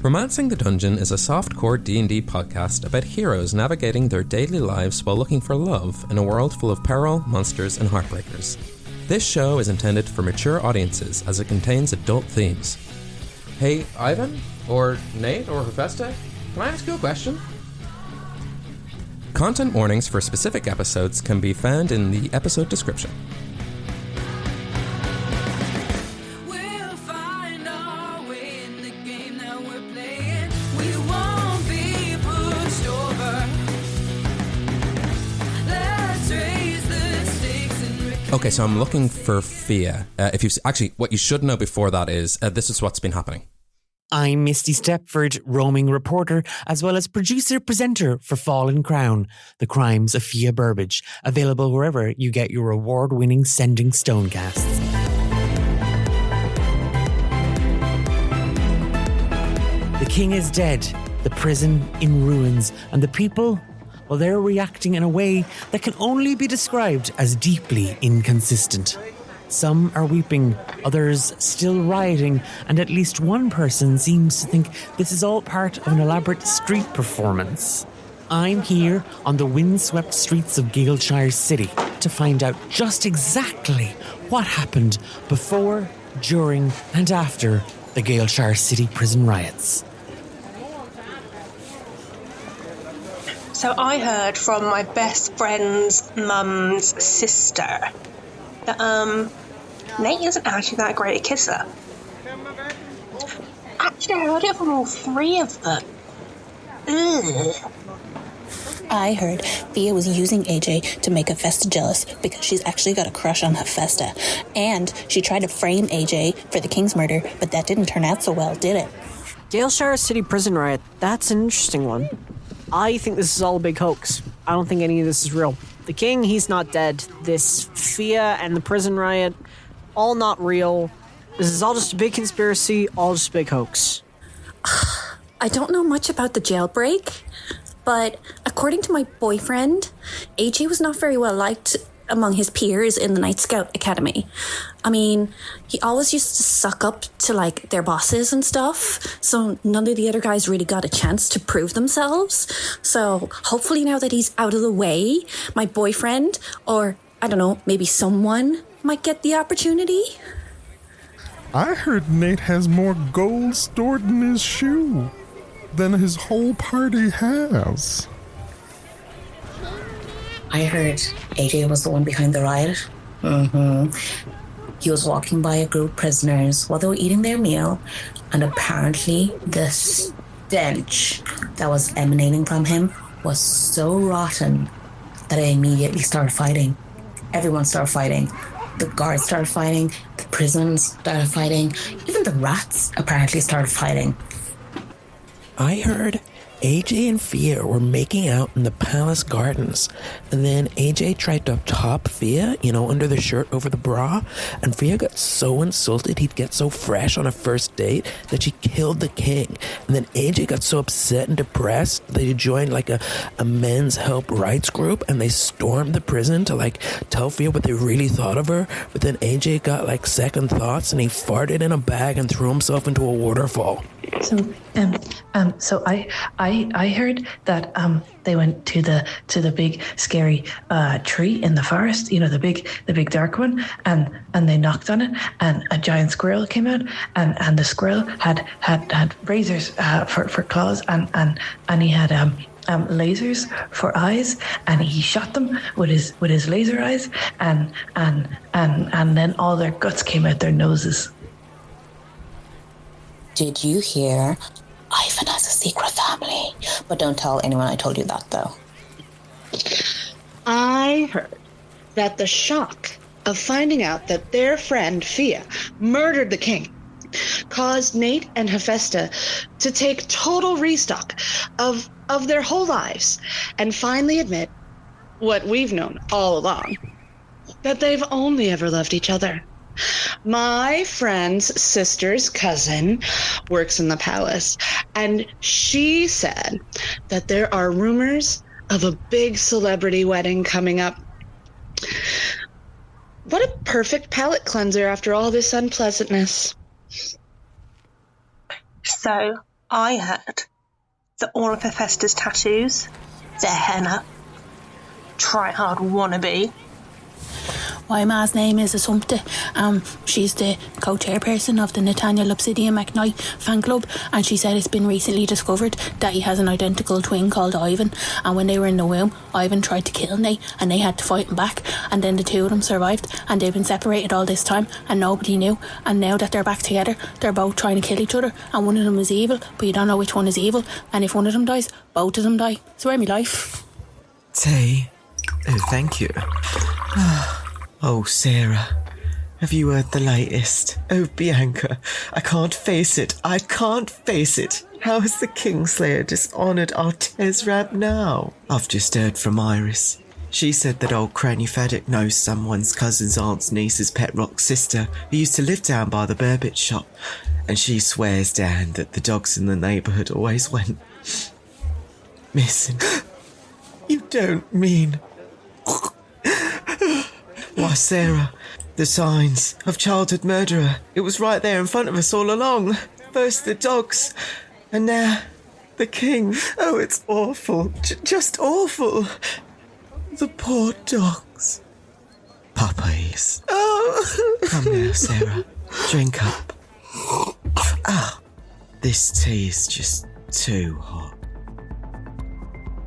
Romancing the Dungeon is a soft-core D&D podcast about heroes navigating their daily lives while looking for love in a world full of peril, monsters, and heartbreakers. This show is intended for mature audiences as it contains adult themes. Hey, Ivan? Or Nate? Or Hephaesta? Can I ask you a question? Content warnings for specific episodes can be found in the episode description. Okay, so I'm looking for Fia. What you should know before that is this is what's been happening. I'm Misty Stepford, roaming reporter, as well as producer-presenter for Fallen Crown, The Crimes of Fia Burbage, available wherever you get your award-winning Sending Stone casts. The king is dead, the prison in ruins, and the people, well, they're reacting in a way that can only be described as deeply inconsistent. Some are weeping, others still rioting, and at least one person seems to think this is all part of an elaborate street performance. I'm here on the windswept streets of Gaelshire City to find out just exactly what happened before, during, and after the Gaelshire City prison riots. So I heard from my best friend's mum's sister that Nate isn't actually that great a kisser. Actually, I heard it from all three of them. Ugh. I heard Fia was using AJ to make Hephaesta jealous because she's actually got a crush on Hephaesta. And she tried to frame AJ for the king's murder, but that didn't turn out so well, did it? Gaelshire City prison riot, that's an interesting one. I think this is all a big hoax. I don't think any of this is real. The king, he's not dead. This Fia and the prison riot, all not real. This is all just a big conspiracy, all just a big hoax. I don't know much about the jailbreak, but according to my boyfriend, AJ was not very well liked among his peers in the Night Scout Academy. I mean, he always used to suck up to, their bosses and stuff, so none of the other guys really got a chance to prove themselves. So hopefully now that he's out of the way, my boyfriend, or, I don't know, maybe someone might get the opportunity. I heard Nate has more gold stored in his shoe than his whole party has. I heard AJ was the one behind the riot. He was walking by a group of prisoners while they were eating their meal, and apparently the stench that was emanating from him was so rotten that I immediately started fighting. Everyone started fighting. The guards started fighting, the prisons started fighting, even the rats apparently started fighting. I heard AJ and Fia were making out in the palace gardens, and then AJ tried to top Fia, under the shirt over the bra, and Fia got so insulted he'd get so fresh on a first date that she killed the king. And then AJ got so upset and depressed that he joined a men's help rights group, and they stormed the prison to tell Fia what they really thought of her. But then AJ got second thoughts, and he farted in a bag and threw himself into a waterfall. So I heard that they went to the big scary tree in the forest, the big dark one, and they knocked on it, and a giant squirrel came out, and the squirrel had razors for claws, and he had lasers for eyes, and he shot them with his laser eyes, and then all their guts came out their noses. Did you hear? Ivan has a secret family. But don't tell anyone I told you that, though. I heard that the shock of finding out that their friend, Fia, murdered the king caused Nate and Hephaesta to take total restock of their whole lives and finally admit what we've known all along, that they've only ever loved each other. My friend's sister's cousin works in the palace, and she said that there are rumors of a big celebrity wedding coming up. What a perfect palate cleanser after all this unpleasantness. So, I heard that all of Hephaesta's tattoos, they're henna. Try-hard wannabe. My ma's name is Assumpta. She's the co-chairperson of the Nathaniel Obsidian McKnight fan club, and she said it's been recently discovered that he has an identical twin called Ivan, and when they were in the womb, Ivan tried to kill Nate, and they had to fight him back, and then the two of them survived, and they've been separated all this time, and nobody knew, and now that they're back together, they're both trying to kill each other, and one of them is evil, but you don't know which one is evil, and if one of them dies, both of them die. Swear me life. Tay. Oh, thank you. Oh, Sarah, have you heard the latest? Oh, Bianca, I can't face it. I can't face it. How has the Kingslayer dishonoured our Tesrab now? I've just heard from Iris. She said that old Cranny Faddock knows someone's cousin's aunt's niece's pet rock sister who used to live down by the Burbage shop, and she swears down that the dogs in the neighbourhood always went missing. You don't mean... Why, Sarah, the signs of childhood murderer. It was right there in front of us all along. First the dogs, and now the king. Oh, it's awful. Just awful. The poor dogs. Puppies. Oh. Come now, Sarah. Drink up. Ah, this tea is just too hot.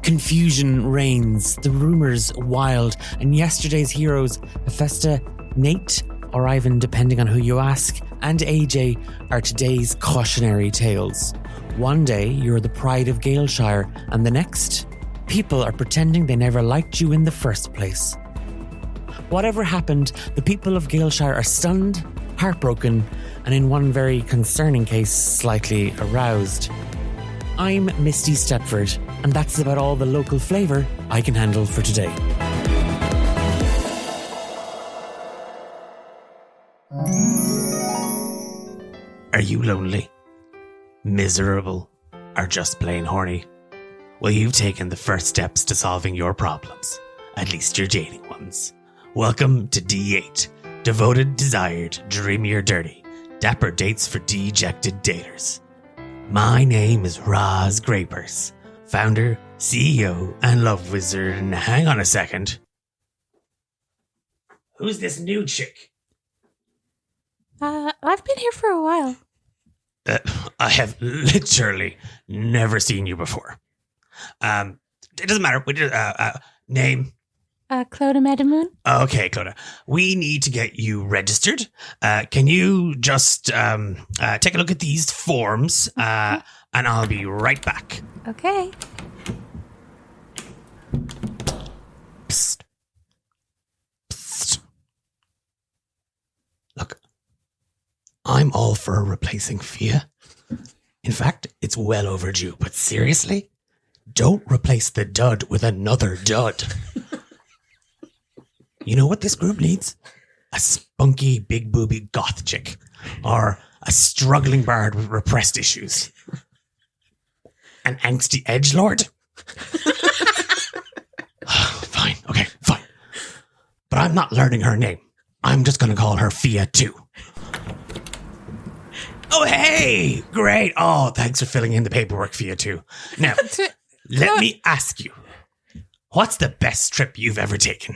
Confusion reigns, the rumours wild, and yesterday's heroes, Hephaesta, Nate, or Ivan, depending on who you ask, and AJ are today's cautionary tales. One day, you're the pride of Galeshire, and the next, people are pretending they never liked you in the first place. Whatever happened, the people of Galeshire are stunned, heartbroken, and in one very concerning case, slightly aroused. I'm Misty Stepford, and that's about all the local flavour I can handle for today. Are you lonely, miserable, or just plain horny? Well, you've taken the first steps to solving your problems, at least your dating ones. Welcome to D8, devoted, desired, dreamy or dirty, dapper dates for dejected daters. My name is Roz Graypurse, founder, CEO, and love wizard. And hang on a second. Who's this new chick? I've been here for a while. I have literally never seen you before. It doesn't matter. Name? Clodagh Medamoon. Okay, Clodagh. We need to get you registered. Can you just take a look at these forms, and I'll be right back. Okay. Psst. Psst. Look, I'm all for replacing Fia. In fact, it's well overdue. But seriously, don't replace the dud with another dud. You know what this group needs? A spunky, big booby goth chick. Or a struggling bard with repressed issues. An angsty edgelord? Fine, okay, fine. But I'm not learning her name. I'm just going to call her Fia too. Oh, hey! Great. Oh, thanks for filling in the paperwork, Fia too. Now, let me ask you. What's the best trip you've ever taken?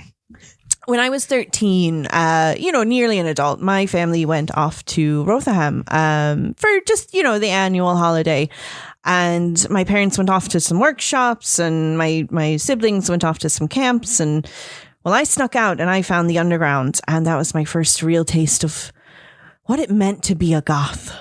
When I was 13, nearly an adult, my family went off to Rotherham for just, the annual holiday. And my parents went off to some workshops and my siblings went off to some camps. And, well, I snuck out and I found the underground. And that was my first real taste of what it meant to be a goth.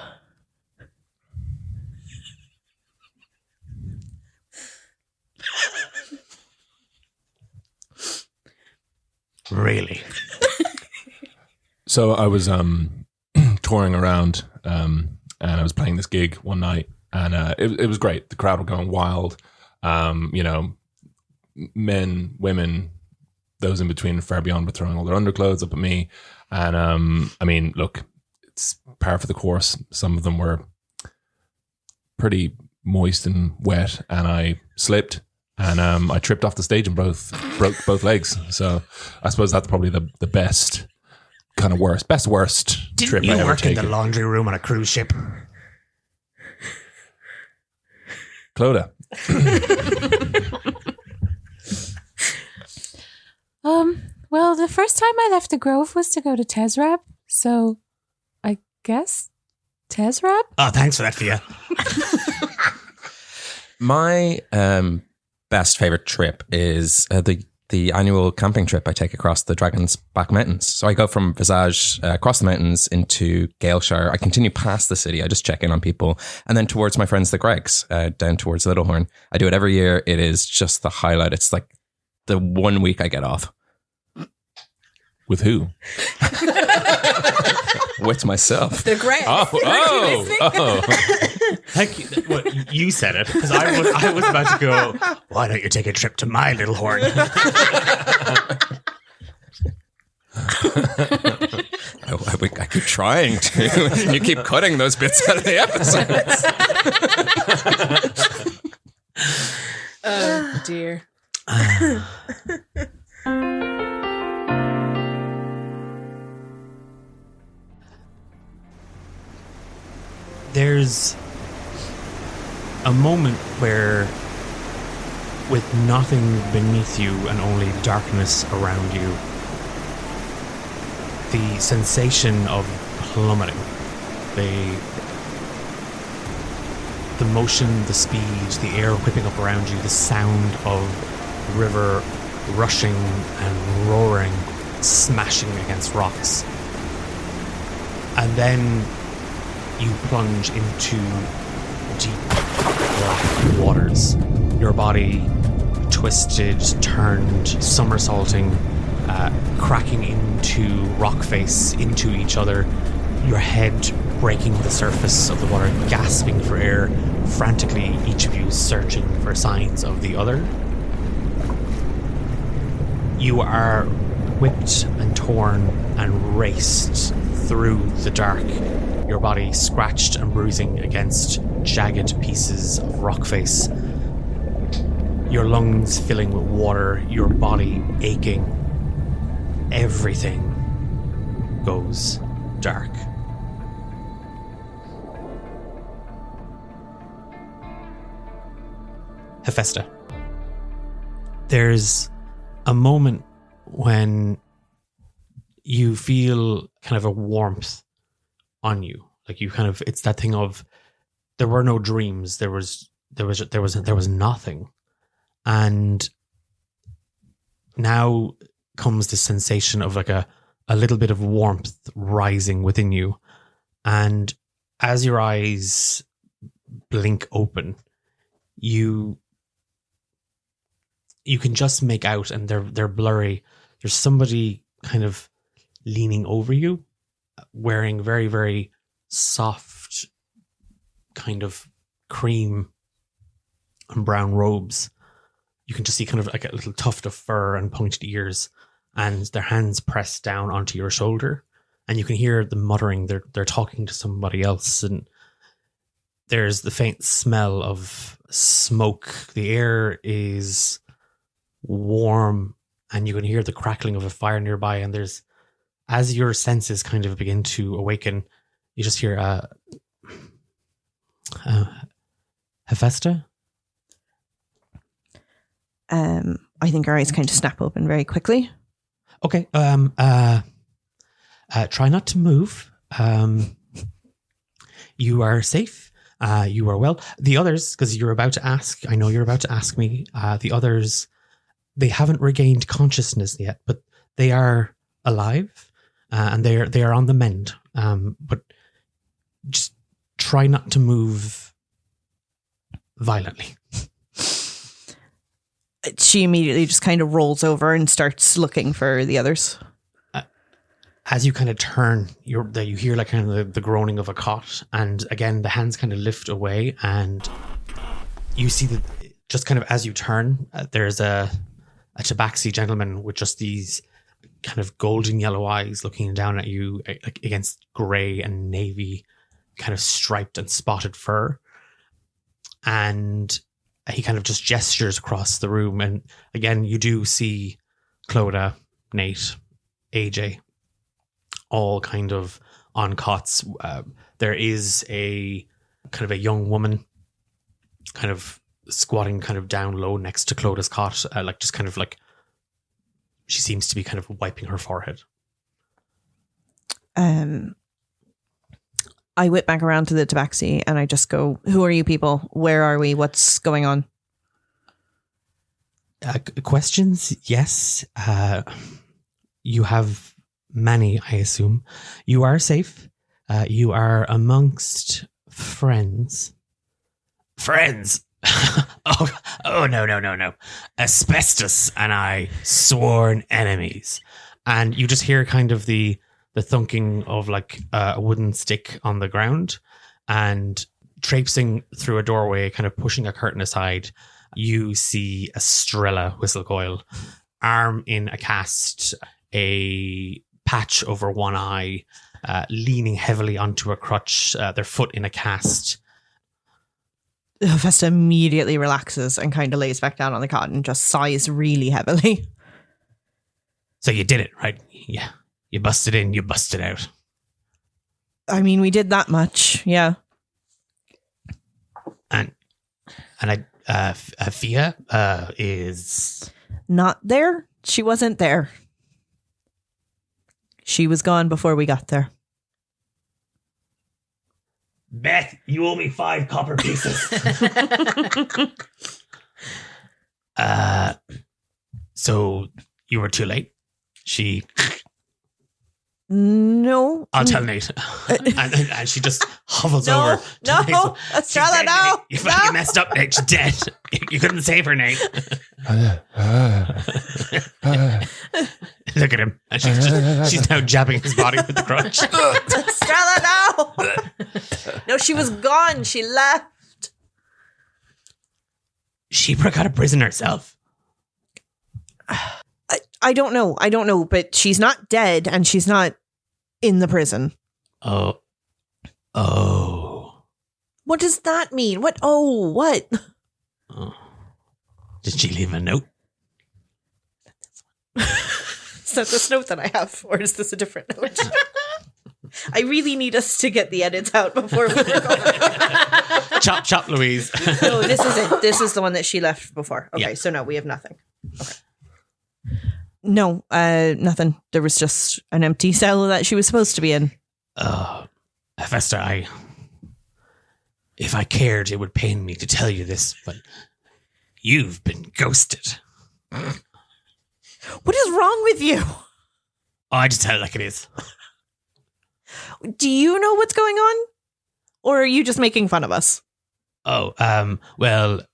Really? So I was touring around and I was playing this gig one night and it was great. The crowd were going wild. Men, women, those in between and far beyond were throwing all their underclothes up at me. And look, it's par for the course. Some of them were pretty moist and wet and I slipped. And I tripped off the stage and broke both legs. So I suppose that's probably the best kind of worst trip I ever taken. Didn't you work in the laundry room on a cruise ship? Clodagh. Well, the first time I left the Grove was to go to Tezrab, so I guess Tezrab? Oh, thanks for that, Fia. My best favorite trip is the annual camping trip I take across the Dragon's Back Mountains. So I go from Visage across the mountains into Galeshire. I continue past the city. I just check in on people, and then towards my friends the Gregs, down towards Littlehorn. I do it every year. It is just the highlight. It's like the 1 week I get off. With who? With myself. The Gregs. Oh. Like, well, you said it, because I was about to go, why don't you take a trip to my little horn? I keep trying to. You keep cutting those bits out of the episodes. Oh, dear. There's a moment where, with nothing beneath you and only darkness around you, the sensation of plummeting, the motion, the speed, the air whipping up around you, the sound of the river rushing and roaring, smashing against rocks. And then you plunge into deep black waters. Your body twisted, turned, somersaulting, cracking into rock face, into each other. Your head breaking the surface of the water, gasping for air, frantically, each of you searching for signs of the other. You are whipped and torn and raced through the dark, your body scratched and bruising against jagged pieces of rock face, your lungs filling with water, your body aching. Everything goes dark. Hephaesta, there's a moment when you feel kind of a warmth on you, like you kind of, it's that thing of, there were no dreams, there was nothing, and now comes this sensation of like a little bit of warmth rising within you, and as your eyes blink open, you can just make out, and they're blurry, there's somebody kind of leaning over you, wearing very, very soft kind of cream and brown robes. You can just see kind of like a little tuft of fur and pointed ears, and their hands pressed down onto your shoulder, and you can hear them muttering. They're talking to somebody else, and there's the faint smell of smoke. The air is warm, and you can hear the crackling of a fire nearby, and there's, as your senses kind of begin to awaken, you just hear Hephaesta? I think our eyes kind of snap open very quickly. Okay. Try not to move. You are safe. You are well. The others, because you're about to ask, I know you're about to ask me, the others, they haven't regained consciousness yet, but they are alive, and they are on the mend. But just try not to move violently. She immediately just kind of rolls over and starts looking for the others. As you kind of turn, you hear like kind of the groaning of a cot, and again the hands kind of lift away, and you see that just kind of as you turn, there's a tabaxi gentleman with just these kind of golden yellow eyes looking down at you, like against grey and navy, kind of striped and spotted fur, and he kind of just gestures across the room, and again you do see Clodagh, Nate, AJ, all kind of on cots. There is a kind of a young woman kind of squatting kind of down low next to Clodagh's cot, like just kind of like she seems to be kind of wiping her forehead. I whip back around to the tabaxi and I just go, who are you people? Where are we? What's going on? Questions? Yes. You have many, I assume. You are safe. You are amongst friends. Friends? Oh, no. Asbestos and I, sworn enemies. And you just hear kind of the thunking of like a wooden stick on the ground, and traipsing through a doorway, kind of pushing a curtain aside, you see Estrella Whistlecoil, arm in a cast, a patch over one eye, leaning heavily onto a crutch, their foot in a cast. Hephaesta immediately relaxes and kind of lays back down on the cot and just sighs really heavily. So you did it, right? Yeah. You busted in, you busted out. I mean, we did that much, yeah. And Fia is not there. She wasn't there. She was gone before we got there. Beth, you owe me 5 copper pieces. So you were too late. No. I'll tell Nate. and she just hovels over. No, Estrella, no. You fucking messed up, Nate. She's dead. You couldn't save her, Nate. Look at him. And she's now jabbing his body with the crutch. Estrella, no. No, she was gone. She left. She got a prison herself. I don't know, but she's not dead and she's not in the prison. Oh. What does that mean? What? What? Oh. Did she leave a note? Is that this note that I have, or is this a different note? I really need us to get the edits out before we record. Chop, Louise. No, this is it. This is the one that she left before. Okay, yeah. So no, we have nothing. Okay. No, nothing. There was just an empty cell that she was supposed to be in. Hephaesta, if I cared, it would pain me to tell you this, but you've been ghosted. What is wrong with you? Oh, I just tell it like it is. Do you know what's going on? Or are you just making fun of us? Well,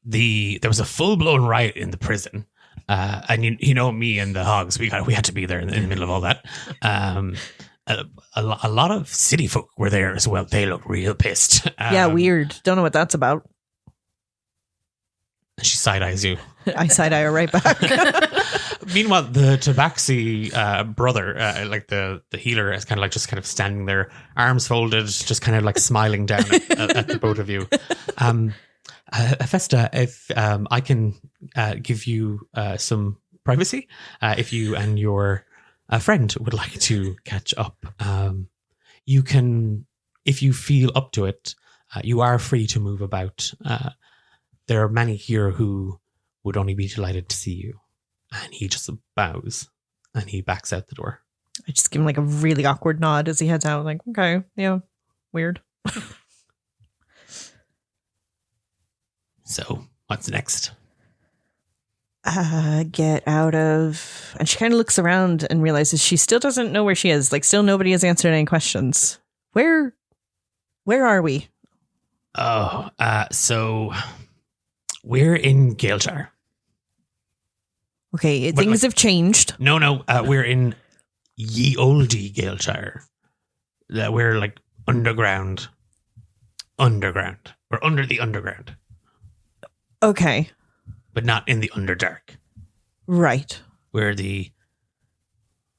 there was a full-blown riot in the prison. And you know me and the hogs, we had to be there in the middle of all that. A lot of city folk were there as well. They look real pissed. Yeah, weird. Don't know what that's about. She side-eyes you. I side-eye her right back. Meanwhile, the Tabaxi brother, like the healer, is kind of like just kind of standing there, arms folded, just kind of like smiling down at the both of you. Hephaesta, if I can give you some privacy, if you and your friend would like to catch up, you can, if you feel up to it, you are free to move about. There are many here who would only be delighted to see you. And he just bows and he backs out the door. I just give him like a really awkward nod as he heads out. Like, okay, yeah, weird. So, what's next? Get out of... And she kind of looks around and realizes she still doesn't know where she is. Like, still nobody has answered any questions. Where are we? So we're in Gaelshire. Okay, things have changed. No, we're in ye olde Gaelshire. We're like underground. We're under the underground. Okay. But not in the underdark. Right. We're the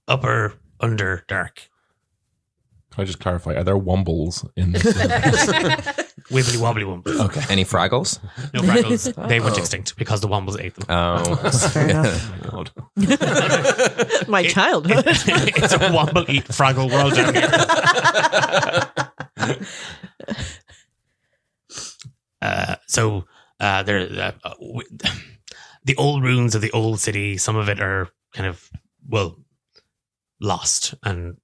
upper underdark. Can I just clarify? Are there wombles in this? Wibbly wobbly wombles. Okay. Any Fraggles? No Fraggles. They went extinct because the wombles ate them. Oh. Fair enough. My childhood. It's a womble eat Fraggle world down here. So the old ruins of the old city. Some of it are kind of lost and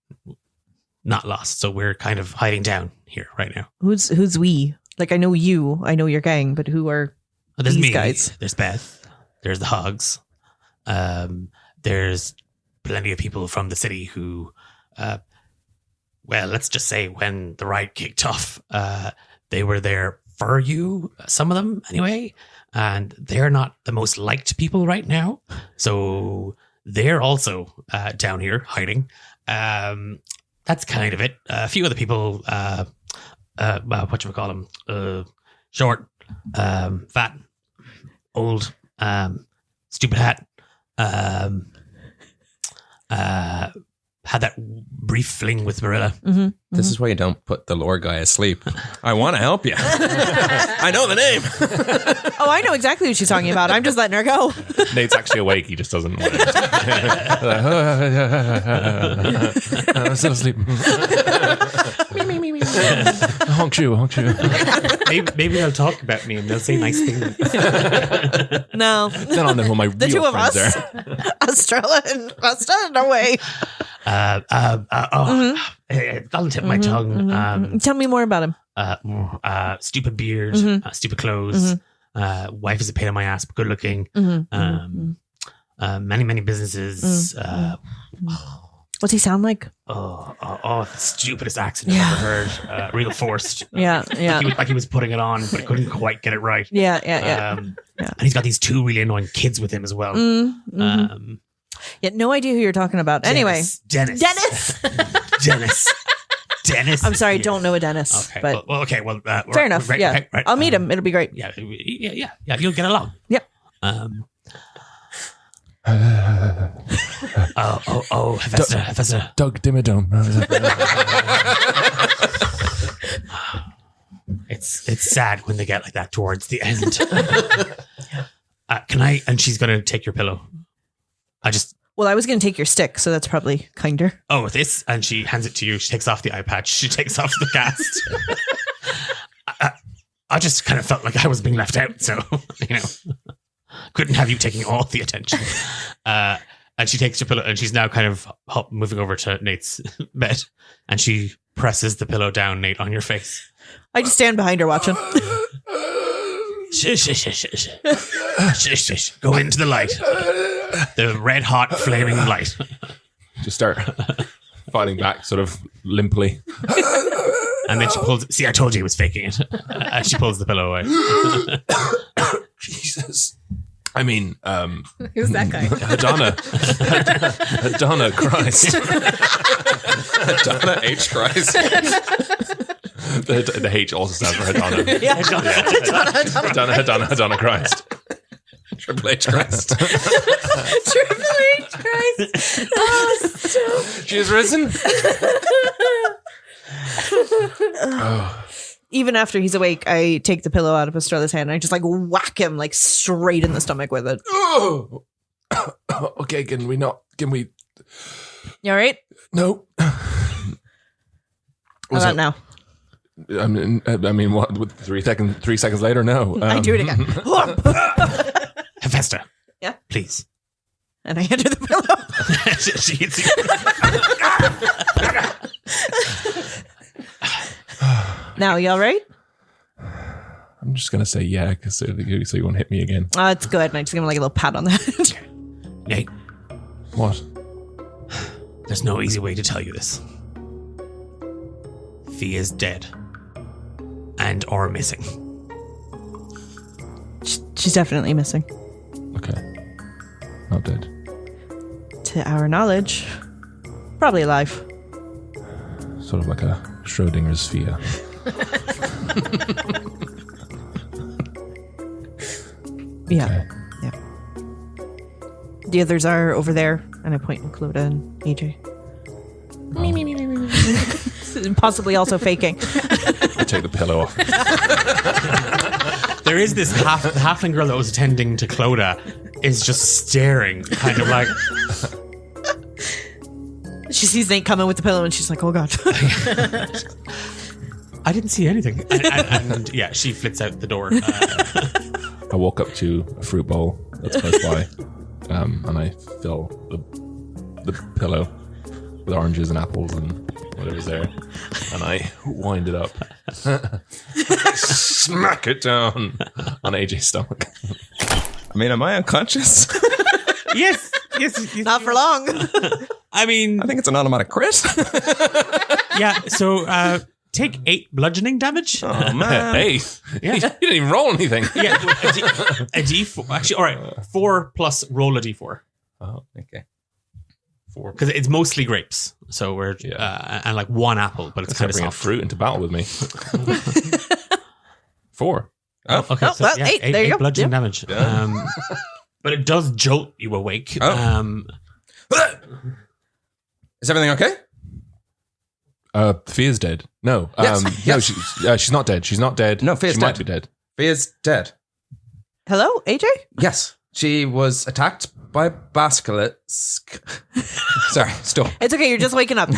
not lost. So we're kind of hiding down here right now. Who's we? Like, I know you, I know your gang, but who are there's these me, guys? There's Beth. There's the Hogs. There's plenty of people from the city who, let's just say when the riot kicked off, they were there for you, some of them anyway, and they're not the most liked people right now. So they're also down here hiding. That's kind of it. A few other people, whatchamacallit, short, fat, old, stupid hat, had that brief fling with Marilla. Mm-hmm. This is why you don't put the lore guy asleep. I want to help you. I know the name. Oh, I know exactly what she's talking about. I'm just letting her go. Nate's actually awake. He just doesn't want it. I'm still asleep. Honk you. Maybe they'll talk about me and they'll say nice things. No. Then I'll know who my the real two of friends us, are. Estrella and Costa, no way. That'll tip my tongue. Tell me more about him. Stupid beard, stupid clothes. Wife is a pain in my ass, but good looking. Many businesses. What's he sound like? The stupidest accent I've ever heard. Real forced. Yeah. Like he was putting it on, but he couldn't quite get it right. Yeah. And he's got these two really annoying kids with him as well. No idea who you're talking about. Anyway. Dennis. I'm sorry, I don't know a Dennis. Okay. But fair enough. Right, yeah. right. I'll meet him. It'll be great. Yeah. You'll get along. Yep. Hephaesta. Doug Dimmadome. It's sad when they get like that towards the end. Can I? And she's gonna take your pillow. Well, I was going to take your stick, so that's probably kinder. Oh, this, and she hands it to you. She takes off the eye patch. She takes off the cast. I just kind of felt like I was being left out, so couldn't have you taking all the attention. And she takes your pillow, and she's now kind of moving over to Nate's bed, and she presses the pillow down, Nate, on your face. I just stand behind her watching. Shush. Go into the light. The red hot flaming light. Just start fighting back sort of limply. And then she pulls, I told you he was faking it. And she pulls the pillow away. Jesus. I mean, who's that guy? Adonna Christ. Adonna H. Christ. The H also stands for Adonna. Yeah. Adonna Christ. Triple H Christ. Triple H Christ. Oh, she is risen. Even after he's awake, I take the pillow out of Estrella's hand and I just like whack him like straight in the stomach with it. Oh. Okay, can we? You all right? No. How about now? I mean, what? With 3 seconds later, no. I do it again. Hephaesta. Yeah. Please. And I hand her the pillow. She hits you. Now, you all right? I'm just gonna say yeah, so you won't hit me again. It's good. And I just give him like a little pat on the head. Nate. What? There's no easy way to tell you this. Fia's dead. And or missing. She's definitely missing. Okay. Not dead. To our knowledge, probably alive. Sort of like a Schrodinger's Fia. Yeah. Okay. Yeah. The others are over there, and I point to Clodagh and AJ. Possibly also faking. I take the pillow off. There is this halfling girl that was attending to Clodagh is just staring, kind of like. She sees Nate coming with the pillow and she's like, oh God. I didn't see anything. And yeah, she flits out the door. I walk up to a fruit bowl that's close by, and I fill the pillow with oranges and apples and whatever's there, and I wind it up. I smack it down on AJ's stomach. I mean, am I unconscious? Yes. Not for long. I mean, I think it's an automatic crit. yeah. So take 8 bludgeoning damage. Oh man! Hey, Yeah. you didn't even roll anything. Yeah, a D4. Actually, all right. 4 plus roll a D4 Oh, okay. 4 because it's mostly grapes. So we're and like 1 apple, but it's kind of bringing soft. fruit into battle with me. 4. Oh, Okay, so well, 8. There you go. bludgeoning Yep. damage. Yeah. But it does jolt you awake. Oh. Is everything okay? Fia's dead. No, Yes, no, yes. she's not dead. She's not dead. No, Fia's she dead. might be dead. Fia's dead. Hello, AJ? Yes, she was attacked by basilisk. Sorry, stop. It's okay. You're just waking up.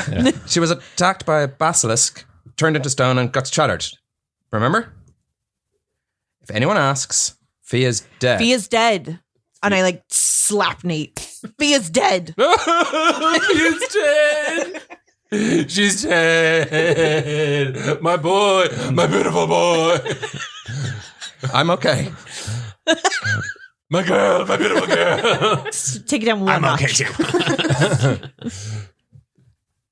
She was attacked by a basilisk, turned into stone, and got shattered. Remember? If anyone asks, Fia's dead. Fia's dead. And I like slap Nate. Fia's dead. Fia's dead. She's dead. My boy. My beautiful boy. I'm okay. My girl. My beautiful girl. Take it down one I'm notch. okay too.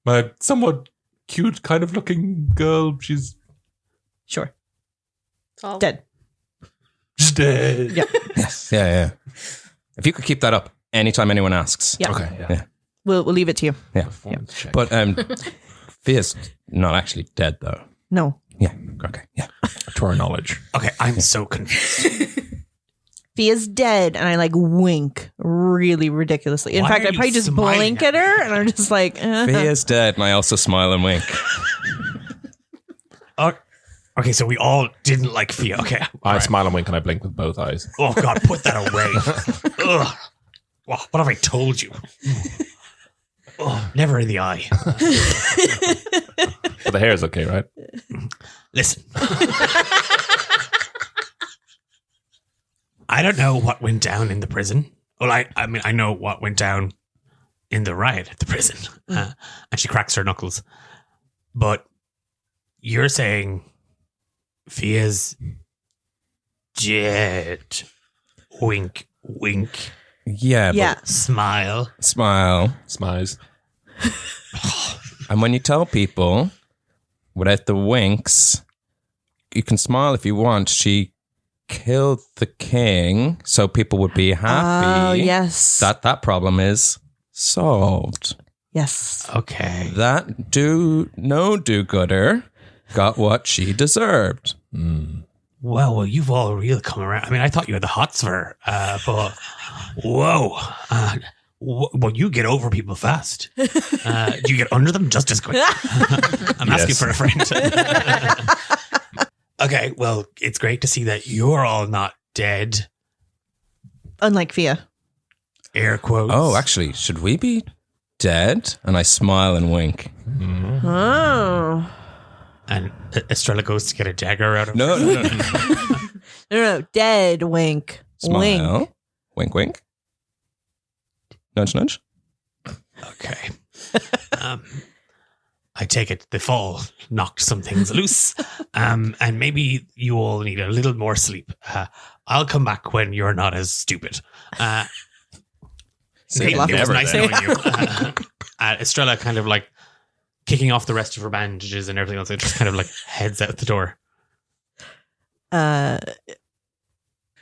My somewhat cute kind of looking girl. She's Sure. Oh. Dead. just dead. Yeah. Yes. Yeah. If you could keep that up anytime anyone asks. Yeah. Okay. Yeah. We'll leave it to you. Yeah. Check. But Fia's not actually dead, though. No. Yeah. Okay. Yeah. To our knowledge. Okay, I'm so confused. Fia's dead, and I like wink really ridiculously. In Why fact, are I you probably just smiling blink at at her, and I'm just like, Fia's dead, and I also smile and wink. Okay, so we all didn't like Fia. Okay. I smile and wink and I blink with both eyes. Oh God, put that away. Ugh. Well, what have I told you? Oh, never in the eye. But the hair is okay, right? Listen. I don't know what went down in the prison. Well, I mean, I know what went down in the riot at the prison. And she cracks her knuckles. But you're saying Fia's dead. Wink, wink. Yeah. yeah. But Smile. smile. Smiles. And when you tell people without the winks, you can smile if you want. She killed the king, so people would be happy. Oh, yes. That problem is solved. Yes. Okay. That do-gooder got what she deserved. Well, you've all really come around. I mean, I thought you had the hots for her, but whoa. Well, you get over people fast. You get under them just as quick. I'm asking for a friend. Okay, well, it's great to see that you're all not dead. Unlike Fia. Air quotes. Oh, actually, should we be dead? And I smile and wink. Oh. And Estrella goes to get a dagger out of No. No. Dead wink. Smile. Wink. Wink, wink. Nudge, nudge. Okay. I take it the fall knocked some things loose. And maybe you all need a little more sleep. I'll come back when you're not as stupid. Nate, it was nice knowing you. Estrella kind of like kicking off the rest of her bandages and everything else. It just kind of like heads out the door.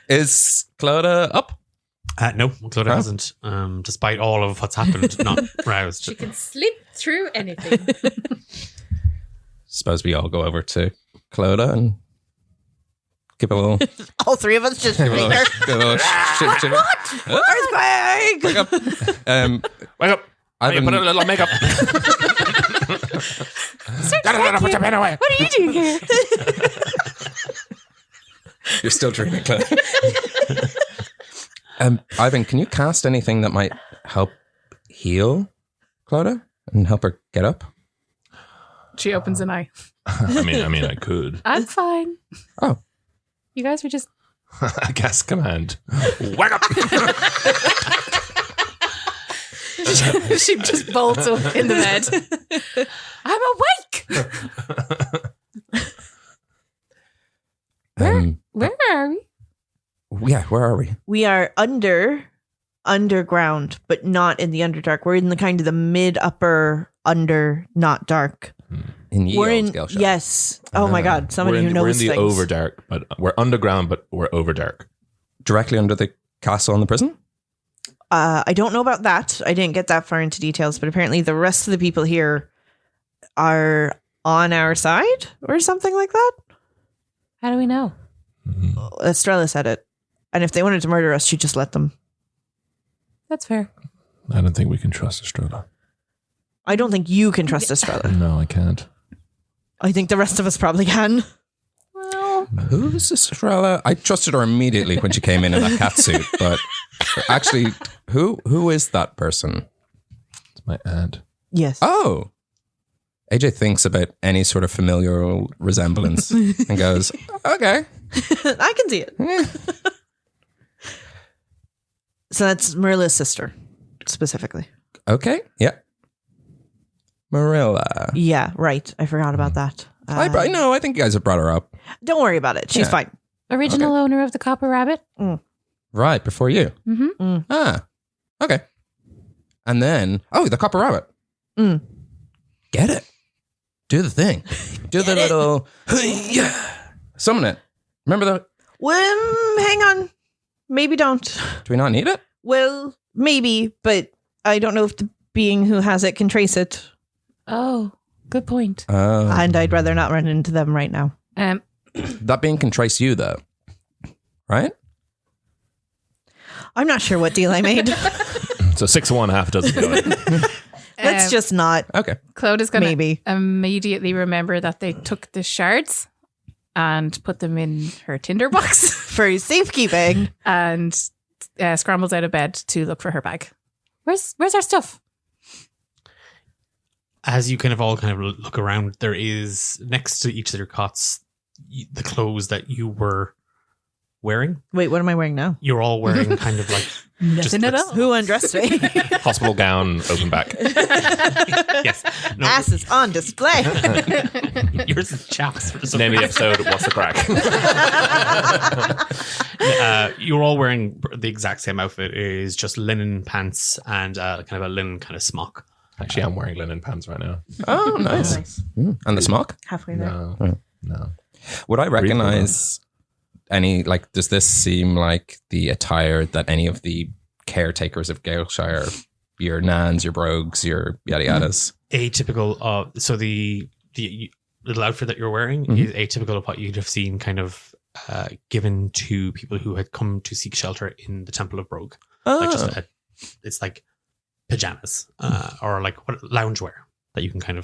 Is Clodagh up? No, Clodagh hasn't. Despite all of what's happened, not roused. She can slip through anything. Suppose we all go over to Clodagh and give a little... All three of us just give a sitting little, there. give a little shit. Earthquake! Wake up. Wake up. I've Put a little makeup. Put your pen away. What are you doing here? You're still drinking, Clodagh. Ivan, can you cast anything that might help heal Clodagh and help her get up? She opens an eye. I mean, I could. I'm fine. Oh. You guys are just I guess command. Wake up! She just bolts up in the bed. I'm awake. Where are we? Yeah, where are we? We are underground, but not in the Underdark. We're in the kind of the mid upper under, not dark. In Ye We're Old in Skelshire. yes. Oh my God! Somebody who knows We're in the things. overdark, but we're underground, but we're overdark. Directly under the castle and the prison? I don't know about that. I didn't get that far into details, but apparently the rest of the people here are on our side or something like that. How do we know? Estrella said it. And if they wanted to murder us, she'd just let them. That's fair. I don't think we can trust Estrella. I don't think you can trust Estrella. No, I can't. I think the rest of us probably can. Who's Estrella? I trusted her immediately when she came in that cat suit, but actually, who is that person? It's my aunt. Yes. Oh. AJ thinks about any sort of familial resemblance and goes, okay. I can see it. So that's Marilla's sister, specifically. Okay. Yeah. Marilla. Yeah, right. I forgot about that. I think you guys have brought her up. Don't worry about it. She's fine. Original owner of the Copper Rabbit. Right, before you. Mm-hmm. Ah, okay. And then, the Copper Rabbit. Get it. Do the thing. Do the little, summon it. Remember that? Well, hang on. Maybe don't. Do we not need it? Well, maybe, but I don't know if the being who has it can trace it. Oh, good point. And I'd rather not run into them right now. That being can trace you, though. Right? I'm not sure what deal I made. So 6 of 1, half a dozen of the other. Let's just not. Okay. Claude is going to Maybe. immediately remember that they took the shards and put them in her tinderbox for safekeeping, and scrambles out of bed to look for her bag. Where's our stuff? As you all look around, there is next to each of your cots the clothes that you were wearing. Wait, what am I wearing now? You're all wearing kind of like nothing at all. Who undressed me? Hospital gown, open back. Yes. No. Ass is on display. Yours is chaps. Name of the episode, What's the Crack? You're all wearing the exact same outfit. It is just linen pants and kind of a linen kind of smock. Actually, I'm wearing linen pants right now. Oh, nice. And the smock? Halfway there. No. Would I recognize any, does this seem like the attire that any of the caretakers of Galeshire, your nans, your brogues, your yada yadas? Atypical of, so the little outfit that you're wearing is atypical of what you'd have seen kind of given to people who had come to seek shelter in the Temple of Brogue. It's like pajamas or like what loungewear that you can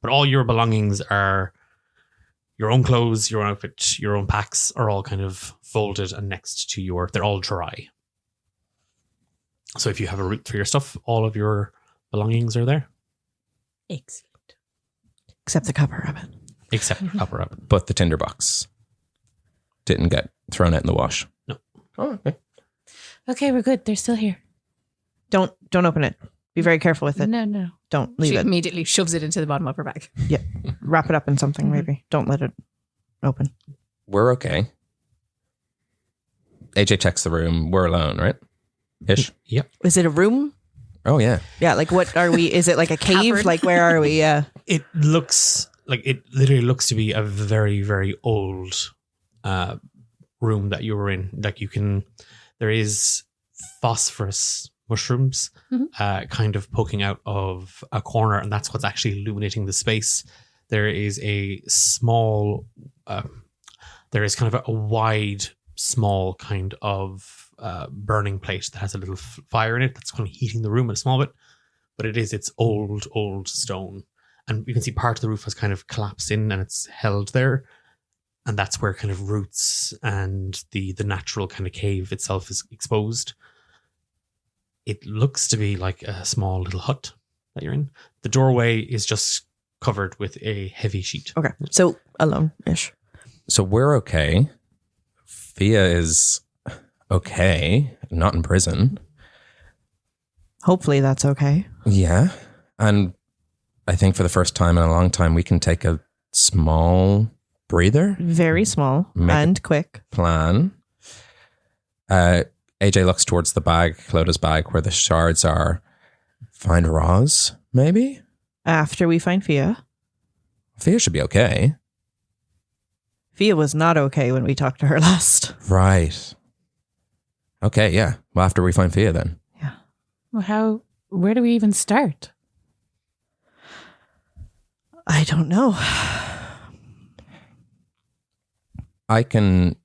but all your belongings are your own clothes, your own outfit, your own packs are all kind of folded and next to they're all dry. So if you have a route for your stuff, all of your belongings are there. Excellent. Except the Copper Rabbit. Except the Copper Rabbit. But the tinderbox didn't get thrown out in the wash. No. Oh, okay. Okay, we're good. They're still here. Don't open it. Be very careful with it. No. Don't leave She it. immediately shoves it into the bottom of her bag. Yeah. Wrap it up in something, maybe. Don't let it open. We're okay. AJ checks the room. We're alone, right? Ish? Yep. Is it a room? Oh, yeah. Yeah, what are we? Is it like a cave? Cavern? Where are we? Yeah. It literally looks to be a very, very old room that you were in. There is phosphorus mushrooms kind of poking out of a corner, and that's what's actually illuminating the space. There is a small, there is kind of a wide, small kind of burning plate that has a little fire in it that's kind of heating the room a small bit, but it's old stone. And you can see part of the roof has kind of collapsed in and it's held there. And that's where kind of roots and the natural kind of cave itself is exposed. It looks to be like a small little hut that you're in. The doorway is just covered with a heavy sheet. Okay. So alone-ish. So we're okay. Fia is okay, not in prison. Hopefully that's okay. Yeah. And I think for the first time in a long time, we can take a small breather. Very small and quick. Plan. AJ looks towards the bag, Clodagh's bag, where the shards are. Find Roz, maybe? After we find Fia. Fia should be okay. Fia was not okay when we talked to her last. Right. Okay, yeah. Well, after we find Fia then. Well, where do we even start? I don't know. AJ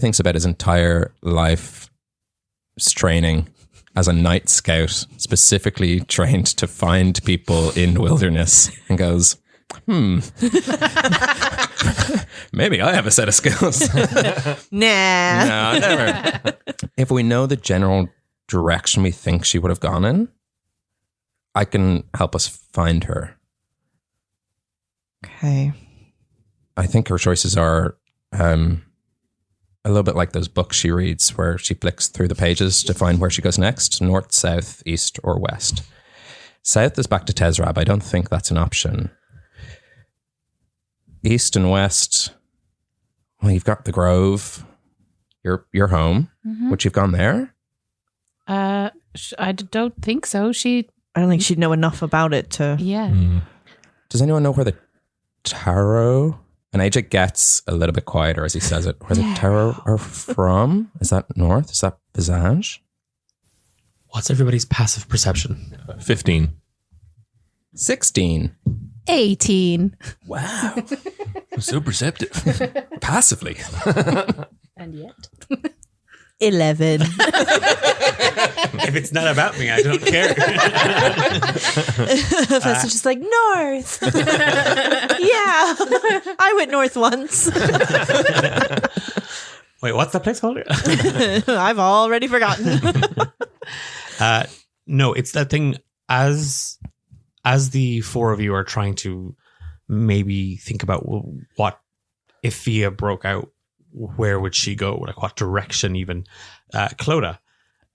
thinks about his entire life training as a night scout, specifically trained to find people in the wilderness, and goes, maybe I have a set of skills. Nah. No, never. If we know the general direction we think she would have gone in, I can help us find her. Okay. I think her choices are a little bit like those books she reads where she flicks through the pages to find where she goes next, north, south, east, or west. South is back to Tezrab. I don't think that's an option. East and west, well, you've got the Grove, your home, which you've gone there. I don't think so. I don't think she'd know enough about it to... Yeah. Does anyone know where the tarot... And AJ gets a little bit quieter as he says it. Where the tarot are from? Is that north? Is that Visage? What's everybody's passive perception? 15. 16. 18. Wow. So perceptive. Passively. And yet. 11. If it's not about me, I don't care. Hephaesta's just like, north. Yeah. I went north once. Wait, what's that place called? I've already forgotten. No, it's that thing as the four of you are trying to maybe think about what if Fia broke out, where would she go? Like what direction even? Clodagh,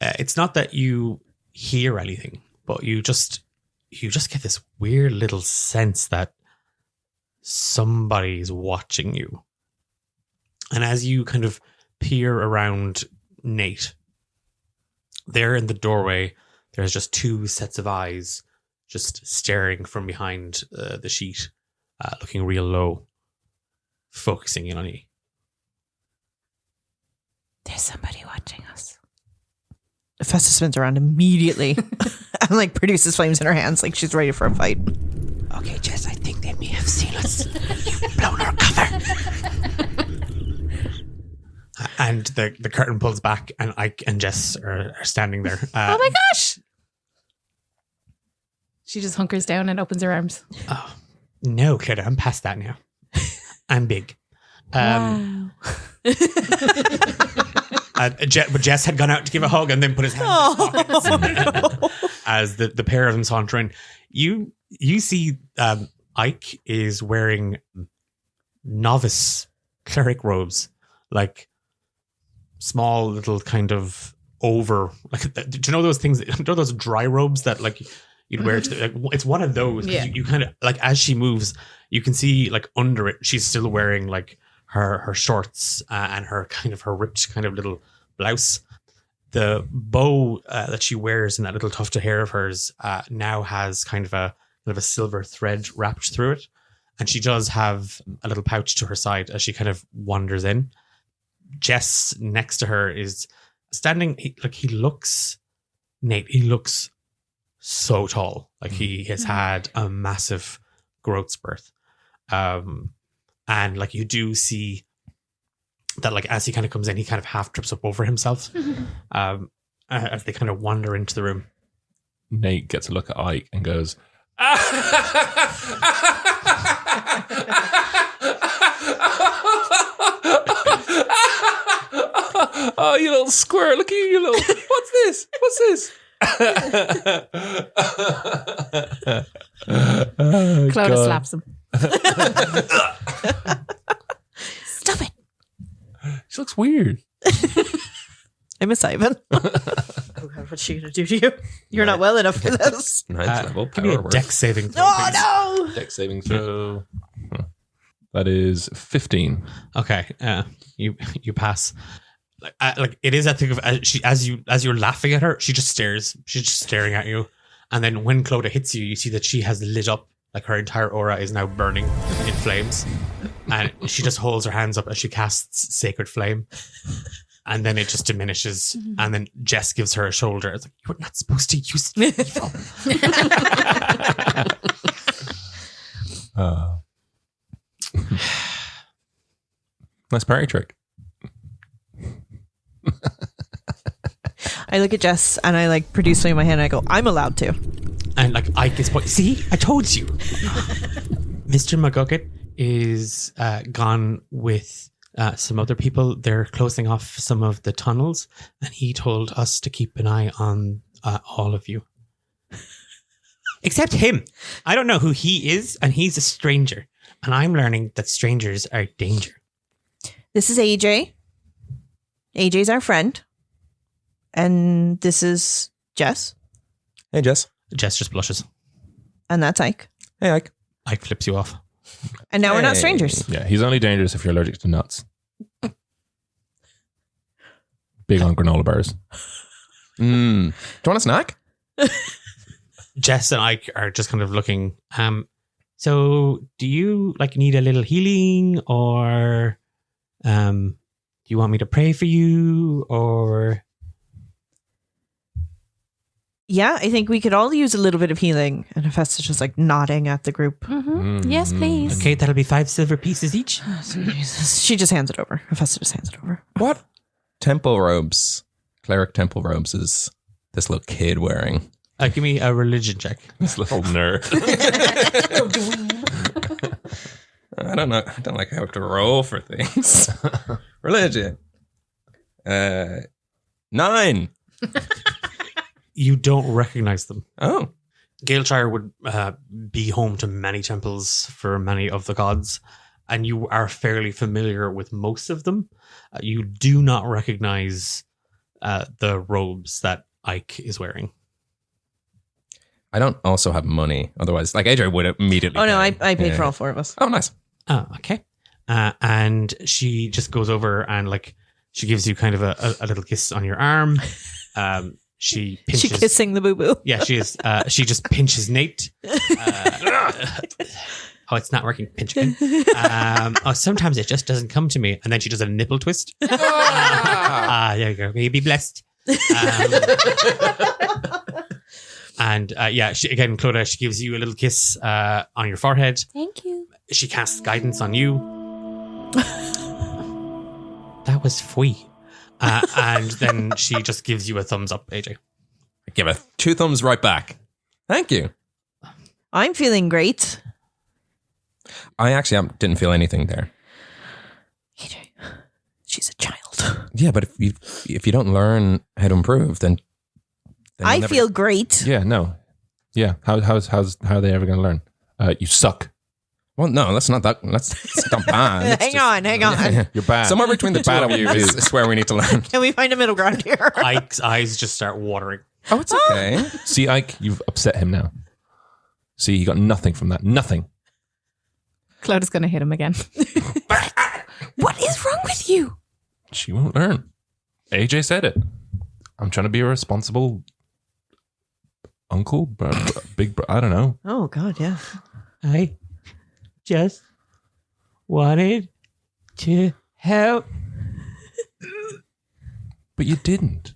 it's not that you hear anything, but you just get this weird little sense that somebody's watching you. And as you kind of peer around Nate, there in the doorway, there's just two sets of eyes just staring from behind the sheet, looking real low, focusing in on you. There's somebody watching us. Hephaesta spins around immediately and like produces flames in her hands like she's ready for a fight. Okay, Jess, I think they may have seen us. You've blown our cover. And the curtain pulls back and Ike and Jess are standing there. Oh my gosh! She just hunkers down and opens her arms. Oh, no, Clodagh, I'm past that now. I'm big. Wow. But Jess had gone out to give a hug and then put his hands in his pockets. No. As the pair of them saunter in. You see Ike is wearing novice cleric robes, like small little kind of over. Like, do you know those things? Do you know those dry robes that like you'd wear? Like, it's one of those. Yeah. You kind of like as she moves, you can see like under it, she's still wearing like her shorts and her ripped kind of little blouse. The bow that she wears in that little tuft of hair of hers now has kind of a silver thread wrapped through it. And she does have a little pouch to her side as she kind of wanders in. Jess next to her is standing, he looks so tall. Like he has had a massive growth spurt. And like you do see that like as he kind of comes in, he kind of half trips up over himself as they kind of wander into the room. Nate gets a look at Ike and goes, oh, you little squirrel. Look at you little... What's this? Clodagh slaps him. Stop it. She looks weird. I miss Ivan. Oh God, what's she gonna do to you? You're not well enough for this. 9th level Give me a power dex saving throw. Oh no! Dex saving throw. That is 15. Okay, you pass. Like it is that thing of as you're laughing at her, she just stares. She's just staring at you, and then when Clodagh hits you, you see that she has lit up. Like her entire aura is now burning in flames, and she just holds her hands up as she casts Sacred Flame, and then it just diminishes. And then Jess gives her a shoulder. It's like, you're not supposed to use evil. Nice party trick. I look at Jess and I like produce something in my hand and I go, I'm allowed to. And like Ike is, see, I told you. Mr. McGucket is gone with some other people. They're closing off some of the tunnels, and he told us to keep an eye on all of you. Except him. I don't know who he is, and he's a stranger. And I'm learning that strangers are danger. This is AJ. AJ's our friend. And this is Jess. Hey, Jess. Jess just blushes. And that's Ike. Hey, Ike. Ike flips you off. And now we're not strangers. Yeah, he's only dangerous if you're allergic to nuts. Big on granola bars. Do you want a snack? Jess and Ike are just kind of looking. So do you like need a little healing, or do you want me to pray for you, or? Yeah, I think we could all use a little bit of healing. And Hephaesta's just like nodding at the group. Yes, please. Okay, that'll be 5 silver pieces each. She just hands it over. Hephaesta just hands it over. What temple robes, cleric temple robes, is this little kid wearing? Give me a religion check. This little nerd. I don't know. I don't like how I have to roll for things. Religion. 9. You don't recognize them. Oh. Galeshire would be home to many temples for many of the gods, and you are fairly familiar with most of them. You do not recognize the robes that Ike is wearing. I don't also have money. Otherwise, like AJ would immediately. Oh, no, I paid for all 4 of us. Oh, nice. Oh, okay. And she just goes over and like she gives you kind of a little kiss on your arm. She pinches. She's kissing the boo boo. Yeah, she is. She just pinches Nate. Oh, it's not working. Pinch again. Sometimes it just doesn't come to me. And then she does a nipple twist. There you go. May you be blessed. And Clodagh, she gives you a little kiss on your forehead. Thank you. She casts guidance on you. That was fui. And then she just gives you a thumbs up, AJ. I give her 2 thumbs right back. Thank you. I'm feeling great. I actually didn't feel anything there. AJ, she's a child. Yeah, but if you don't learn how to improve, then I feel great. Yeah, no. Yeah, how are they ever going to learn? You suck. Well, no, that's not bad. Hang on. You're bad. Somewhere between the bad and you is where we need to learn. Can we find a middle ground here? Ike's eyes just start watering. Oh, it's okay. See, Ike, you've upset him now. See, he got nothing from that. Nothing. Clodagh's going to hit him again. What is wrong with you? She won't learn. AJ said it. I'm trying to be a responsible uncle, I don't know. Oh, God, yeah. I just wanted to help. But you didn't.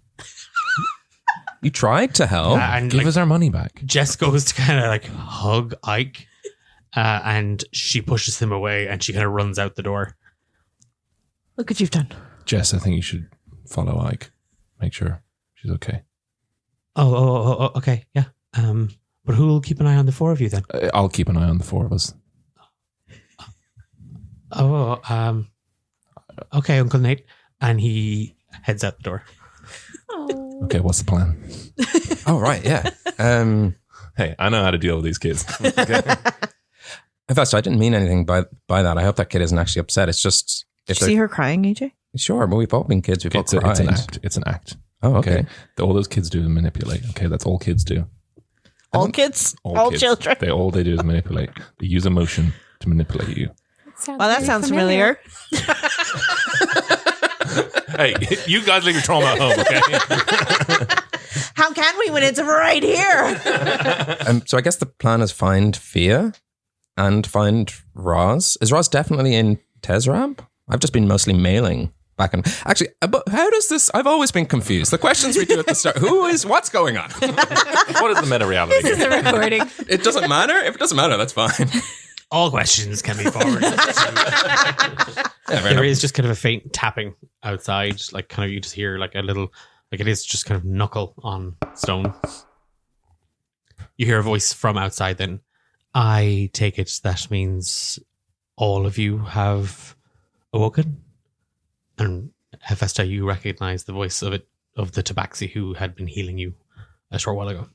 You tried to help. And give us our money back. Jess goes to kind of like hug Ike, and she pushes him away, and she kind of runs out the door. Look what you've done. Jess, I think you should follow Ike. Make sure she's okay. Oh, okay, yeah. But who will keep an eye on the 4 of you then? I'll keep an eye on the 4 of us. Okay, Uncle Nate. And he heads out the door. Okay, what's the plan? Oh, right, yeah. Hey, I know how to deal with these kids. Hephaesta, I didn't mean anything by that. I hope that kid isn't actually upset. It's just... Did you see her crying, AJ? Sure, but we've all been kids. We've all cried. It's an act. It's an act. Oh, okay. All those kids do is manipulate. Okay, that's all kids do. All kids? All kids. children? All they do is manipulate. They use emotion to manipulate you. Well, that sounds familiar. Hey, you guys leave your trauma at home, okay? How can we when it's right here? So I guess the plan is find Fia and find Roz. Is Roz definitely in Tezrab? I've just been mostly mailing back and... Actually, but how does this... I've always been confused. The questions we do at the start. What's going on? What is the meta-reality? This is a recording. It doesn't matter? If it doesn't matter, that's fine. All questions can be forwarded. There is just kind of a faint tapping outside, like kind of you just hear like a little, like it is just kind of knuckle on stone. You hear a voice from outside then. I take it that means all of you have awoken? And Hephaesta, you recognize the voice of the tabaxi who had been healing you a short while ago.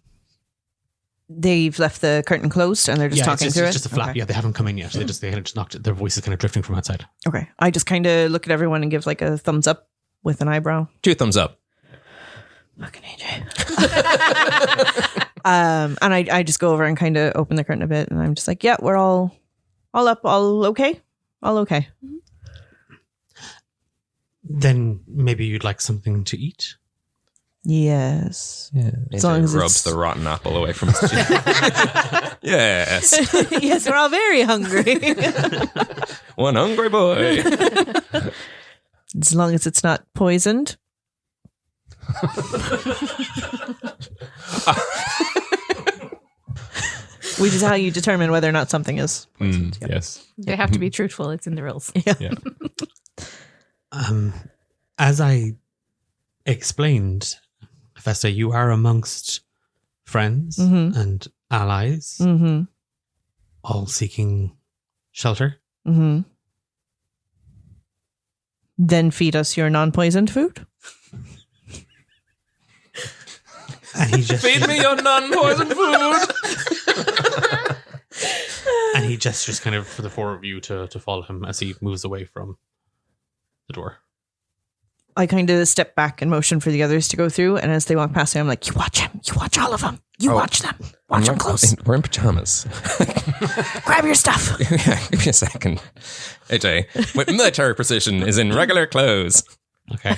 They've left the curtain closed and they're just talking through it? It's just a flap. Okay. Yeah, they haven't come in yet. They kind of just knocked it. Their voices kind of drifting from outside. Okay. I just kind of look at everyone and give like a thumbs up with an eyebrow. 2 thumbs up. Fucking AJ. And I just go over and kind of open the curtain a bit and I'm just like, yeah, we're all up, all okay? All okay. Then maybe you'd like something to eat? Yes. Yeah. As long as rubs the rotten apple away from his cheek. Yes. Yes, we're all very hungry. One hungry boy. As long as it's not poisoned. Which is how you determine whether or not something is poisoned. Yes. They have to be truthful. It's in the rules. Yeah. As I explained, Hephaesta, you are amongst friends and allies, all seeking shelter. Mm-hmm. Then feed us your non-poisoned food. And he just feed me your non-poisoned food. And he gestures kind of for the 4 of you to follow him as he moves away from the door. I kind of step back and motion for the others to go through. And as they walk past me, I'm like, you watch him. You watch all of them. You watch them. Watch them close. We're in pajamas. Grab your stuff. Yeah, give me a second. AJ, with military precision, is in regular clothes. Okay.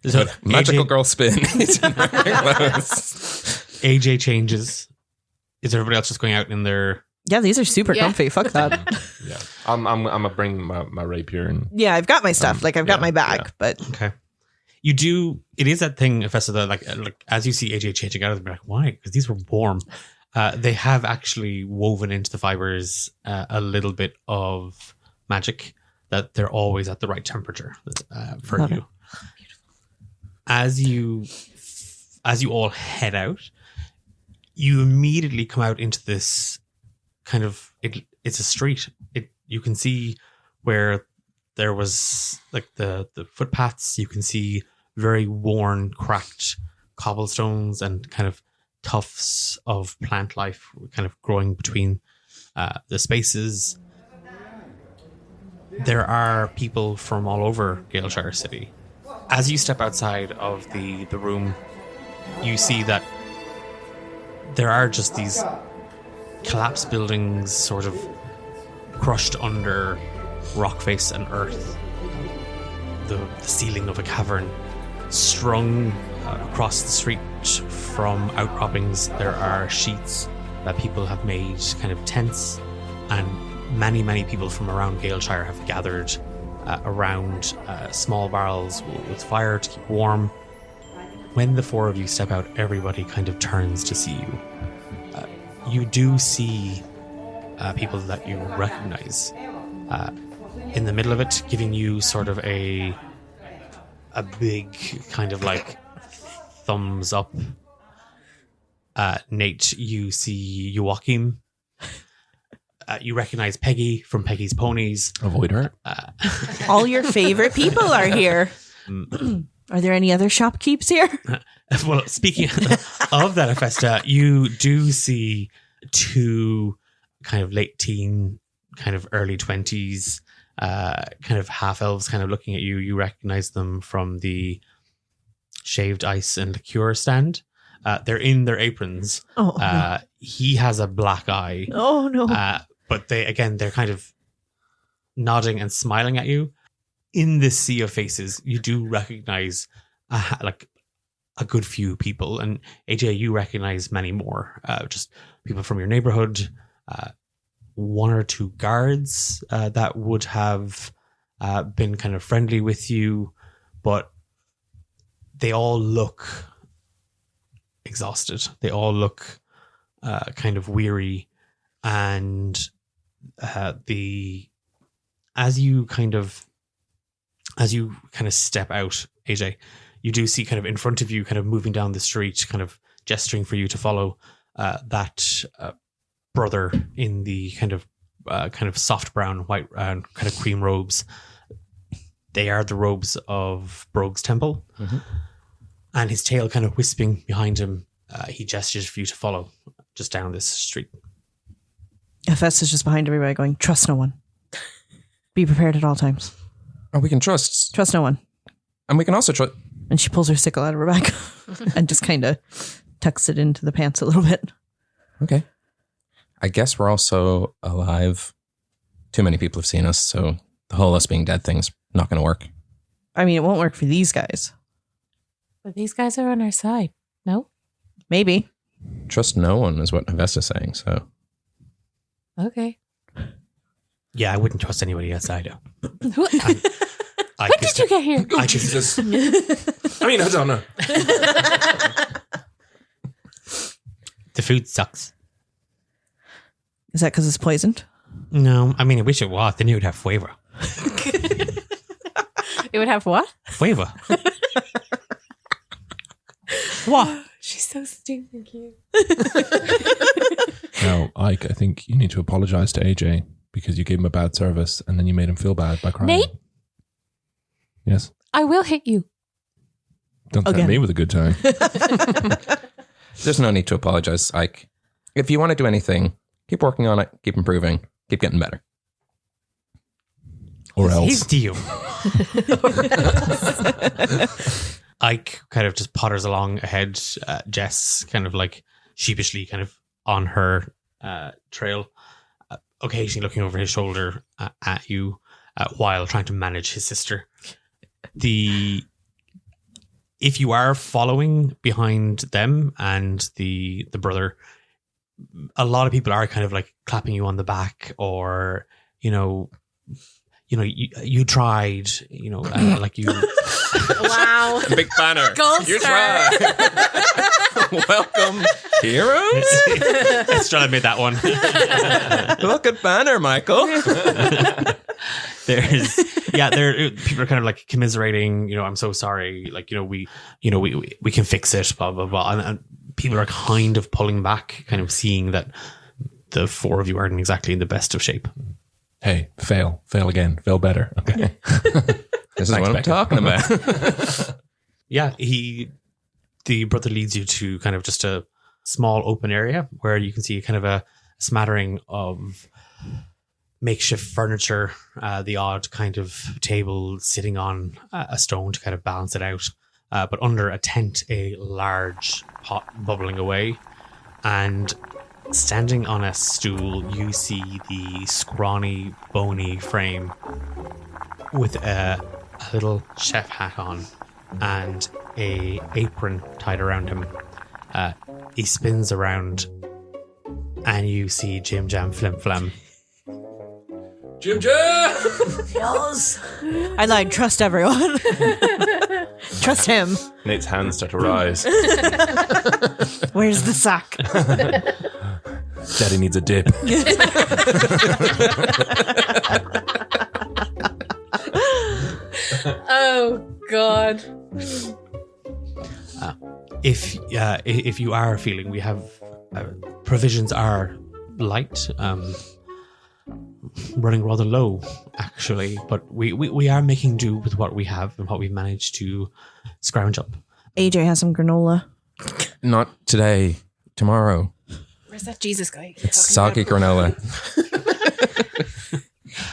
So magical AJ, girl spin. He's in regular clothes. AJ changes. Is everybody else just going out in their... Yeah, these are super comfy. Fuck that. Yeah. I'm gonna bring my rapier and... Yeah, I've got my stuff. I've got my bag, but... Okay. You do... It is that thing, Hephaesta, that like as you see AJ changing out of them, you're like, why? Because these were warm. They have actually woven into the fibers a little bit of magic that they're always at the right temperature for Love you. it. As you all head out, you immediately come out into this kind of it's a street. You can see where there was like the footpaths. You can see very worn, cracked cobblestones and kind of tufts of plant life kind of growing between the spaces. There are people from all over Galeshire City. As you step outside of the room, you see that there are just these collapsed buildings sort of crushed under rock face and earth. The ceiling of a cavern strung across the street from outcroppings. There are sheets that people have made kind of tents, and many people from around Galeshire have gathered around small barrels with fire to keep warm. When the 4 of you step out, everybody kind of turns to see you. You do see people that you recognize. In the middle of it, giving you sort of a big kind of like thumbs up. Nate, you see Joachim. You recognize Peggy from Peggy's Ponies. Avoid her. All your favorite people are here. Are there any other shopkeepers here? Well, speaking of that, Hephaesta, you do see 2 kind of late teen, kind of early 20s kind of half elves kind of looking at you. You recognize them from the shaved ice and liqueur stand. They're in their aprons. Oh, no. He has a black eye. Oh, no. But they're kind of nodding and smiling at you. In this sea of faces, you do recognize like a good few people. And AJ, you recognize many more. Just people from your neighborhood. One or two guards that would have been kind of friendly with you. But they all look exhausted. They all look kind of weary. And as you kind of step out, AJ, you do see kind of in front of you, kind of moving down the street, kind of gesturing for you to follow, that brother in the kind of soft brown, white, kind of cream robes. They are the robes of Brogue's temple. Mm-hmm. And his tail kind of wisping behind him, he gestures for you to follow just down this street. Hephaesta's just behind everybody going, trust no one. Be prepared at all times. Oh, we can trust. Trust no one. And we can also trust. And she pulls her sickle out of her back and just kind of tucks it into the pants a little bit. Okay. I guess we're also alive. Too many people have seen us, so the whole us being dead thing's not going to work. I mean, it won't work for these guys. But these guys are on our side. No? Maybe. Trust no one is what Hephaesta's saying, so. Okay. Yeah, I wouldn't trust anybody outside. When did you get here? Oh, Jesus. I mean, I don't know. The food sucks. Is that because it's poisoned? No, I mean, I wish it was. Then it would have flavor. It would have what? Flavor. What? She's so stinking cute. Now, Ike, I think you need to apologize to AJ because you gave him a bad service and then you made him feel bad by crying. Nate? Yes? I will hit you. Don't tempt me with a good time. There's no need to apologize, Ike. If you want to do anything, keep working on it, keep improving, keep getting better. Or else. His deal. Ike kind of just potters along ahead. Jess kind of like sheepishly kind of on her trail, occasionally looking over his shoulder at you while trying to manage his sister. If you are following behind them and the brother, a lot of people are kind of like clapping you on the back, or you tried, like you. Wow! Big banner. Gold You star. tried. Welcome, heroes. Estrella made that one. Look at banner, Michael. People are kind of like commiserating. I'm so sorry. Like we can fix it. Blah blah blah. And people are kind of pulling back, kind of seeing that the four of you aren't exactly in the best of shape. Hey, fail again, fail better. Okay. This is what I'm talking about. Yeah, the brother leads you to kind of just a small open area where you can see kind of a smattering of makeshift furniture, the odd kind of table sitting on a stone to kind of balance it out. But under a tent, a large pot bubbling away. And standing on a stool, you see the scrawny, bony frame with a little chef hat on and a apron tied around him. He spins around and you see Jim Jam Flim Flam. Jim Jam! Yes. I lied. Trust everyone. Trust him. Nate's hands start to rise. Where's the sack? Daddy needs a dip. Oh God! If you are feeling, we have provisions are light, running rather low actually, but we are making do with what we have and what we've managed to scrounge up. AJ has some granola. Not today. Tomorrow. Where's that Jesus guy? It's soggy granola.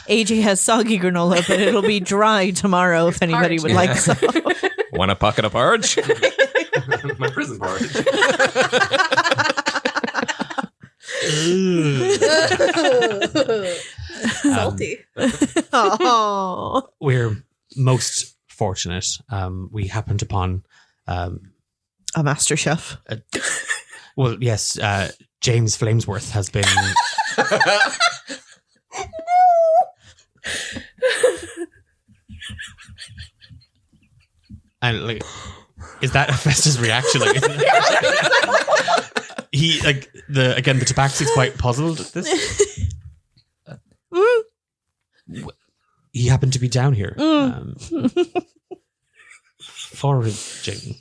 AJ has soggy granola, but it'll be dry tomorrow if anybody would like some. Want a pocket of porridge? My prison porridge. Salty. Oh. We're most fortunate. We happened upon a master chef. Well, yes, James Flamesworth has been. And like, is that Hephaesta's reaction? Like, he like the Tabaxi's quite puzzled at this. He happened to be down here. Foraging.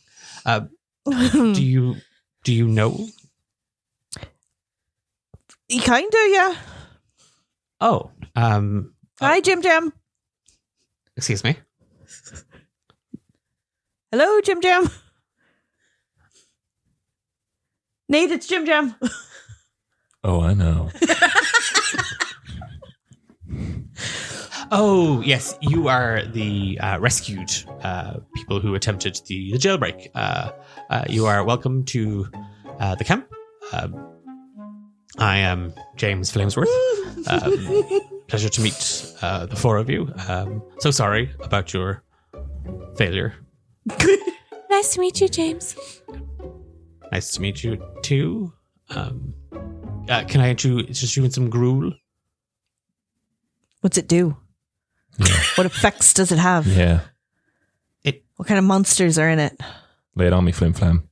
Do you know? Kinda, yeah. Oh. Hi, Jim Jam. Excuse me. Hello, Jim Jam. Nate, it's Jim Jam. Oh, I know. Oh, yes. You are the rescued people who attempted the jailbreak. You are welcome to the camp. I am James Flamesworth. Pleasure to meet the four of you. So sorry about your failure. Nice to meet you, James. Nice to meet you too. Can I interest you in some gruel? What's it do? Yeah. What effects does it have? Yeah. What kind of monsters are in it? Lay it on me, Flim Flam.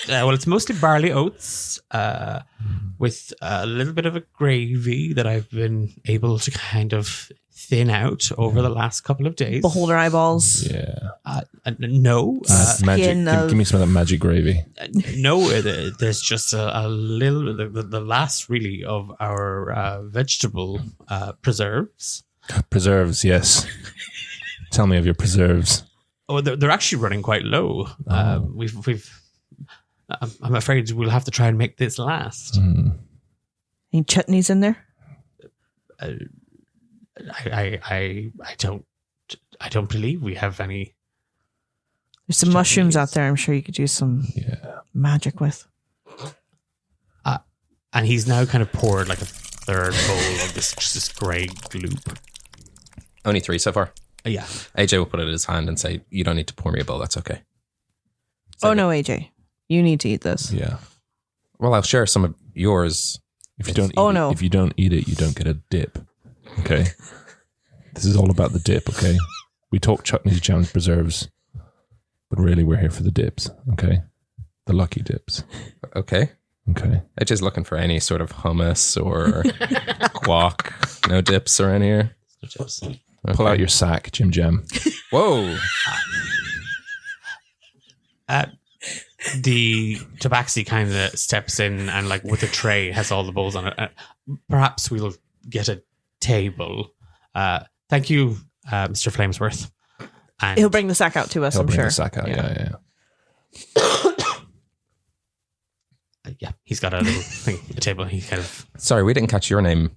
Well, it's mostly barley oats with a little bit of a gravy that I've been able to kind of thin out over the last couple of days. Beholder eyeballs. Yeah. No. Magic. Give me some of that magic gravy. No, there's just a little, the last really of our vegetable preserves. Preserves, yes. Tell me of your preserves. Oh, they're actually running quite low. I'm afraid we'll have to try and make this last. Any chutneys in there? I don't believe we have any. There's some mushrooms out there. I'm sure you could do some magic with. And he's now kind of poured like a third bowl of this grey gloop. Only 3 so far. Yeah. AJ will put it in his hand and say, "You don't need to pour me a bowl. That's okay." Oh no, AJ, you need to eat this. Yeah. Well, I'll share some of yours. If you don't eat it, you don't get a dip. Okay. This is all about the dip, okay? We talk chutneys, jams, preserves, but really we're here for the dips, okay? The lucky dips. Okay. Okay. AJ's looking for any sort of hummus or guac. No dips or any here. No dips. Okay. Pull out your sack, Jim Jam. Whoa. The tabaxi kind of steps in and like with a tray has all the bowls on it. Perhaps we'll get a table. Thank you, Mr. Flamesworth. And He'll bring the sack out to us, I'm sure. The sack out, yeah. Yeah, he's got a little thing, a table. He kind of. Sorry, we didn't catch your name.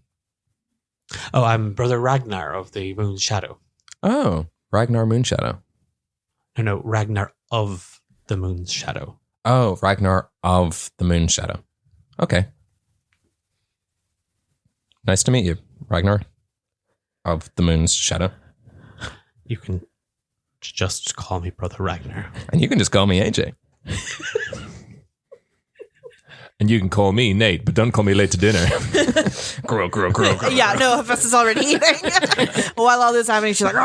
Oh, I'm Brother Ragnar of the Moon's Shadow. Oh, Ragnar Moonshadow. No, Ragnar of the Moon's Shadow. Oh, Ragnar of the Moon's Shadow. Okay. Nice to meet you, Ragnar of the Moon's Shadow. You can just call me Brother Ragnar. And you can just call me AJ. And you can call me Nate, but don't call me late to dinner. Grow. Yeah, no, Hephaesta's already eating. While all this is happening, she's like,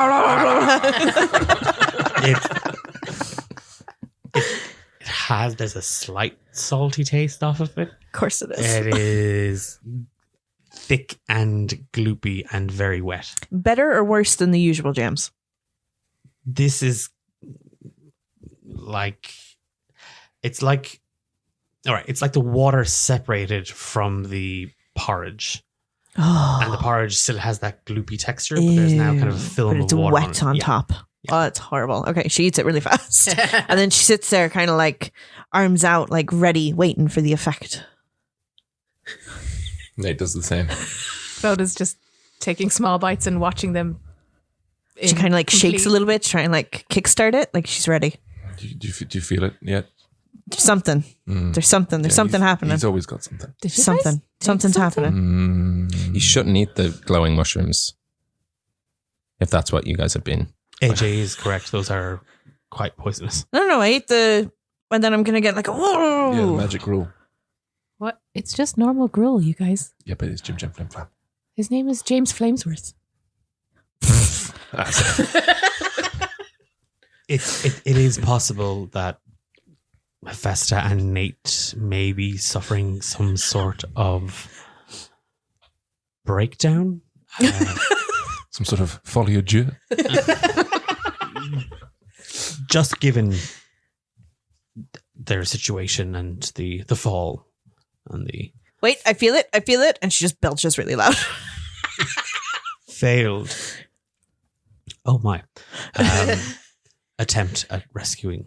there's a slight salty taste off of it. Of course it is. It is thick and gloopy and very wet. Better or worse than the usual jams? This is it's like the water separated from the porridge. Oh. And the porridge still has that gloopy texture, but there's now kind of a film but it's of water wet on top. Yeah. Oh, it's horrible. Okay, she eats it really fast. And then she sits there kind of like arms out, like ready, waiting for the effect. Nate does the same. Clodagh just taking small bites and watching them. She kind of like shakes a little bit, trying to like kickstart it, like she's ready. Do you feel it yet? Something. There's something. There's something happening. He's always got something. Something's happening. You shouldn't eat the glowing mushrooms if that's what you guys have been. AJ is correct. Those are quite poisonous. No, I ate the, and then I'm gonna get like a whoa. Yeah, the magic gruel. What? It's just normal gruel, you guys. Yeah, but it's Jim Flim Flam. His name is James Flamesworth. It is possible that Hephaesta and Nate may be suffering some sort of breakdown. Some sort of folie à Dieu. Just given their situation and the fall and the Wait, I feel it, and she just belches really loud. failed. Oh my. Attempt at rescuing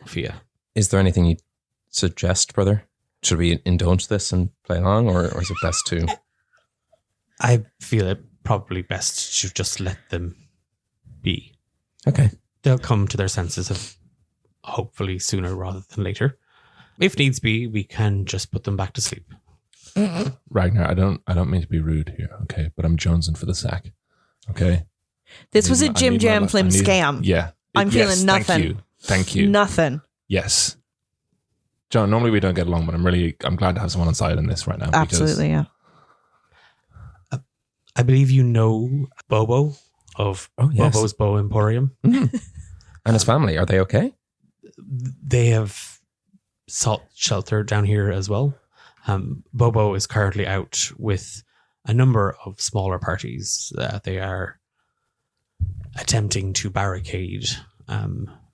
Fia. Is there anything you suggest, brother? Should we indulge this and play along, or is it best to... I feel it probably best to just let them be. Okay. They'll come to their senses of hopefully sooner rather than later. If needs be, we can just put them back to sleep. Ragnar, I don't mean to be rude here, okay? But I'm jonesing for the sack, okay? This was a Jim Jam Flim scam. Yeah. I'm feeling nothing. Thank you. Nothing. Yes. John, normally we don't get along, but I'm glad to have someone on side in this right now. Absolutely, yeah. I believe you know Bobo of Bobo's Bow Emporium. Mm-hmm. And his family, are they okay? They have sought shelter down here as well. Bobo is currently out with a number of smaller parties. They are attempting to barricade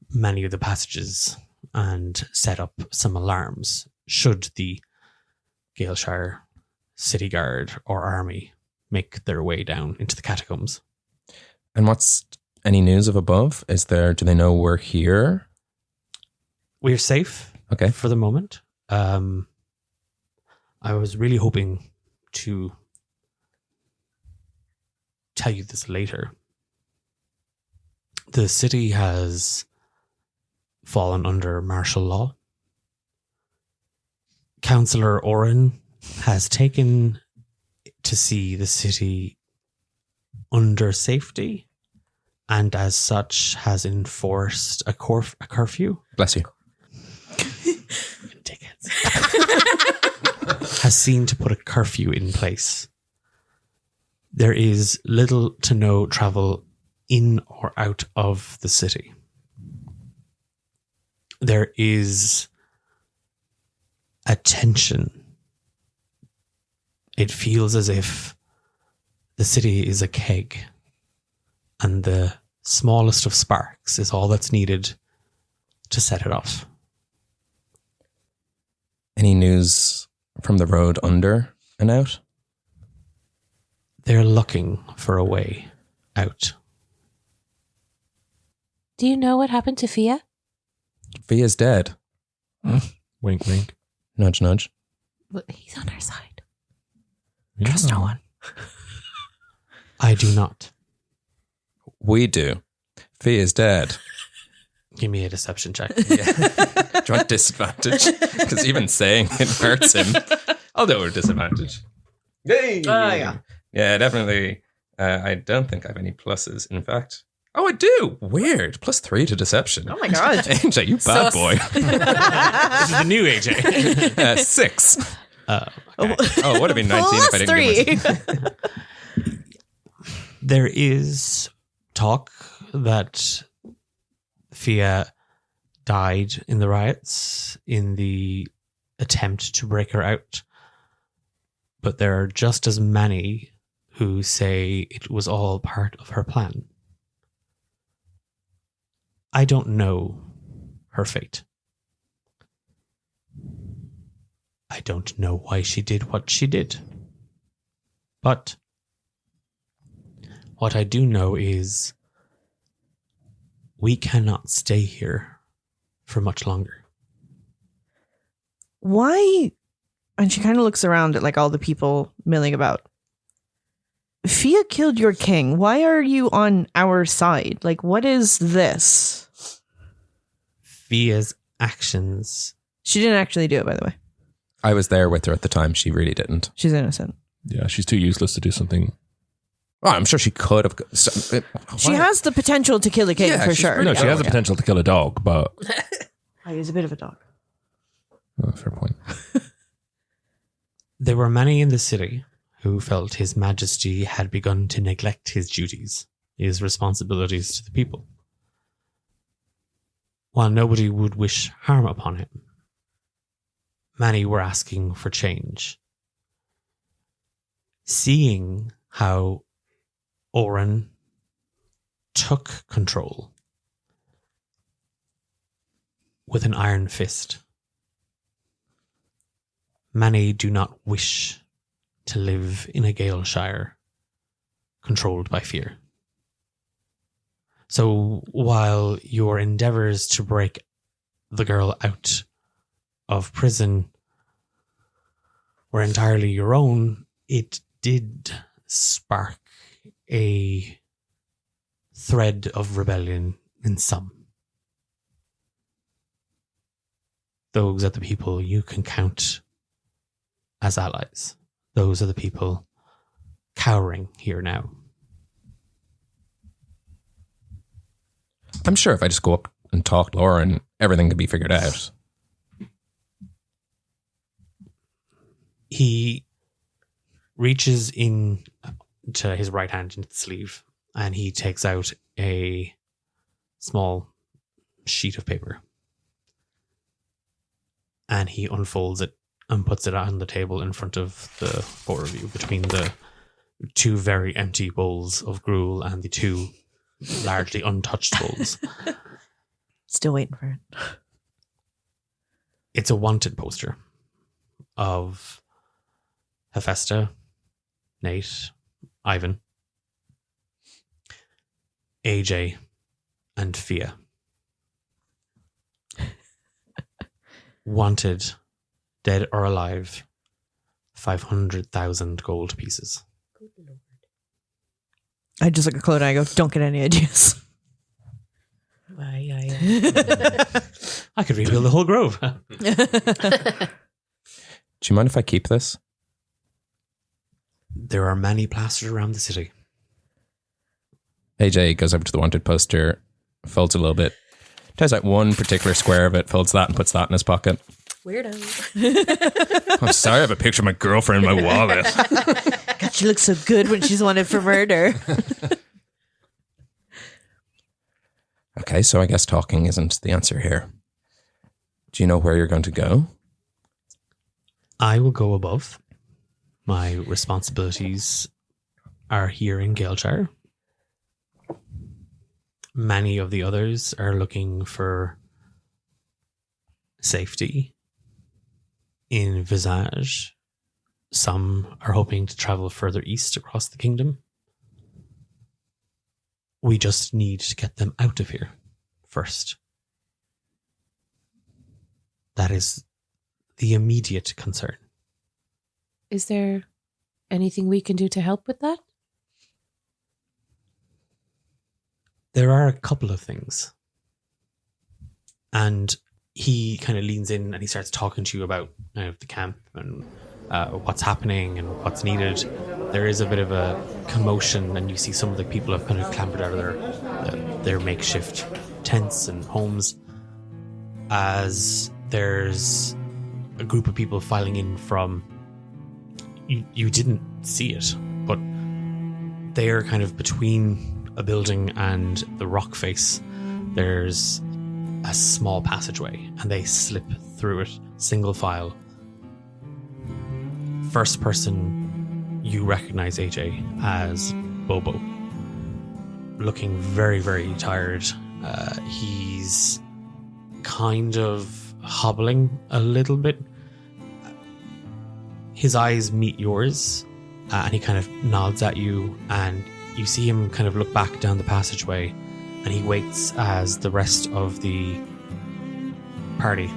many of the passages and set up some alarms should the Galeshire City Guard or army make their way down into the catacombs. And what's any news of above? Do they know we're here? We're safe. Okay. For the moment. I was really hoping to tell you this later. The city has fallen under martial law. Councillor Oren has taken to see the city under safety and as such has enforced a curfew. Bless you. Has seen to put a curfew in place. There is little to no travel in or out of the city. There is a tension. It feels as if the city is a keg and the smallest of sparks is all that's needed to set it off. Any news from the road under and out? They're looking for a way out. Do you know what happened to Fia? Fia's dead. Wink, wink. Nudge, nudge. Well, he's on our side. Yeah. Trust no one. I do not. We do. Fia's dead. Give me a deception check. Yeah. Do you want disadvantage? Because even saying it hurts him. I'll do a disadvantage. Yay! Yeah. Yeah, definitely. I don't think I have any pluses. In fact, oh, I do. Weird. +3 to deception. Oh my God. AJ, you bad boy. This is the new AJ. 6. Okay. Oh, it would have been 19 if I didn't get my... There is talk that Fia died in the riots in the attempt to break her out. But there are just as many who say it was all part of her plan. I don't know her fate. I don't know why she did what she did. But what I do know is we cannot stay here for much longer. Why? And she kind of looks around at like all the people milling about. Fia killed your king. Why are you on our side? Like, what is this? Fia's actions. She didn't actually do it, by the way. I was there with her at the time. She really didn't. She's innocent. Yeah, she's too useless to do something. Oh, I'm sure she could have. She has the potential to kill a king for sure. No, she has the potential to kill a dog, but... He's a bit of a dog. Oh, fair point. There were many in the city who felt His Majesty had begun to neglect his duties, his responsibilities to the people. While nobody would wish harm upon him, many were asking for change. Seeing how Oren took control with an iron fist, many do not wish to live in a Galeshire controlled by fear. So while your endeavors to break the girl out of prison were entirely your own, it did spark a thread of rebellion in some. Those are the people you can count as allies. Those are the people cowering here now. I'm sure if I just go up and talk to Lauren, everything could be figured out. He reaches in to his right hand into the sleeve and he takes out a small sheet of paper. And he unfolds it and puts it on the table in front of the four of you, between the two very empty bowls of gruel and the two largely untouched bowls. Still waiting for it. It's a wanted poster of Hephaesta, Nate, Ivan, AJ, and Fia. Wanted, dead or alive, 500,000 gold pieces. I just look at Clodagh and I go, don't get any ideas. I could rebuild the whole grove. Do you mind if I keep this? There are many plastered around the city. AJ goes over to the wanted poster, folds it a little bit, tears out one particular square of it, folds that and puts that in his pocket. Weirdo. I'm sorry, I have a picture of my girlfriend in my wallet. God, she looks so good when she's wanted for murder. Okay, so I guess talking isn't the answer here. Do you know where you're going to go? I will go above. My responsibilities are here in Galeshire. Many of the others are looking for safety in Visage. Some are hoping to travel further east across the kingdom. We just need to get them out of here first. That is the immediate concern. Is there anything we can do to help with that? There are a couple of things. And he kind of leans in and he starts talking to you about the camp and what's happening and what's needed. There is a bit of a commotion and you see some of the people have kind of clambered out of their makeshift tents and homes as there's a group of people filing in from... You didn't see it, but they're kind of between a building and the rock face. There's a small passageway and they slip through it, single file. First person, you recognize AJ as Bobo. Looking very, very tired. He's kind of hobbling a little bit. His eyes meet yours, and he kind of nods at you, and you see him kind of look back down the passageway, and he waits as the rest of the party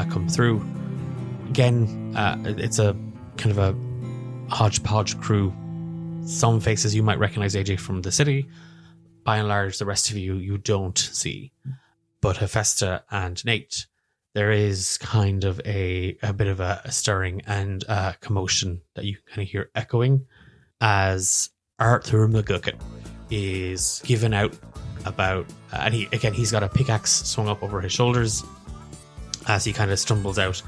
come through. Again, it's a kind of a hodgepodge crew, some faces you might recognize AJ from the city. By and large, the rest of you don't see. But Hephaesta and Nate, there is kind of a bit of a stirring and commotion that you kind of hear echoing as Arthur McGucket is given out about, and he's got a pickaxe swung up over his shoulders as he kind of stumbles out.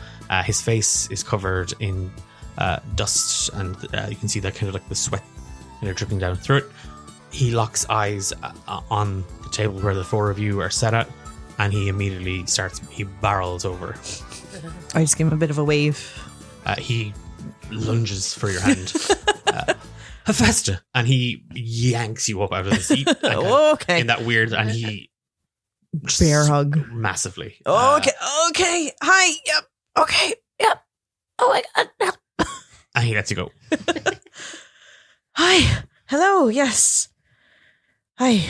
His face is covered in dust, and you can see that kind of like the sweat kind of dripping down through it. He locks eyes on the table where the four of you are set at, and he immediately he barrels over. I just give him a bit of a wave. He lunges for your hand. Hephaesta, and he yanks you up out of the seat. Okay. In that weird, and he bear hug massively. Okay. Hi. Yep. Okay. Yep. Oh my god. And he lets you go. Hi. Hello. Yes. Hi.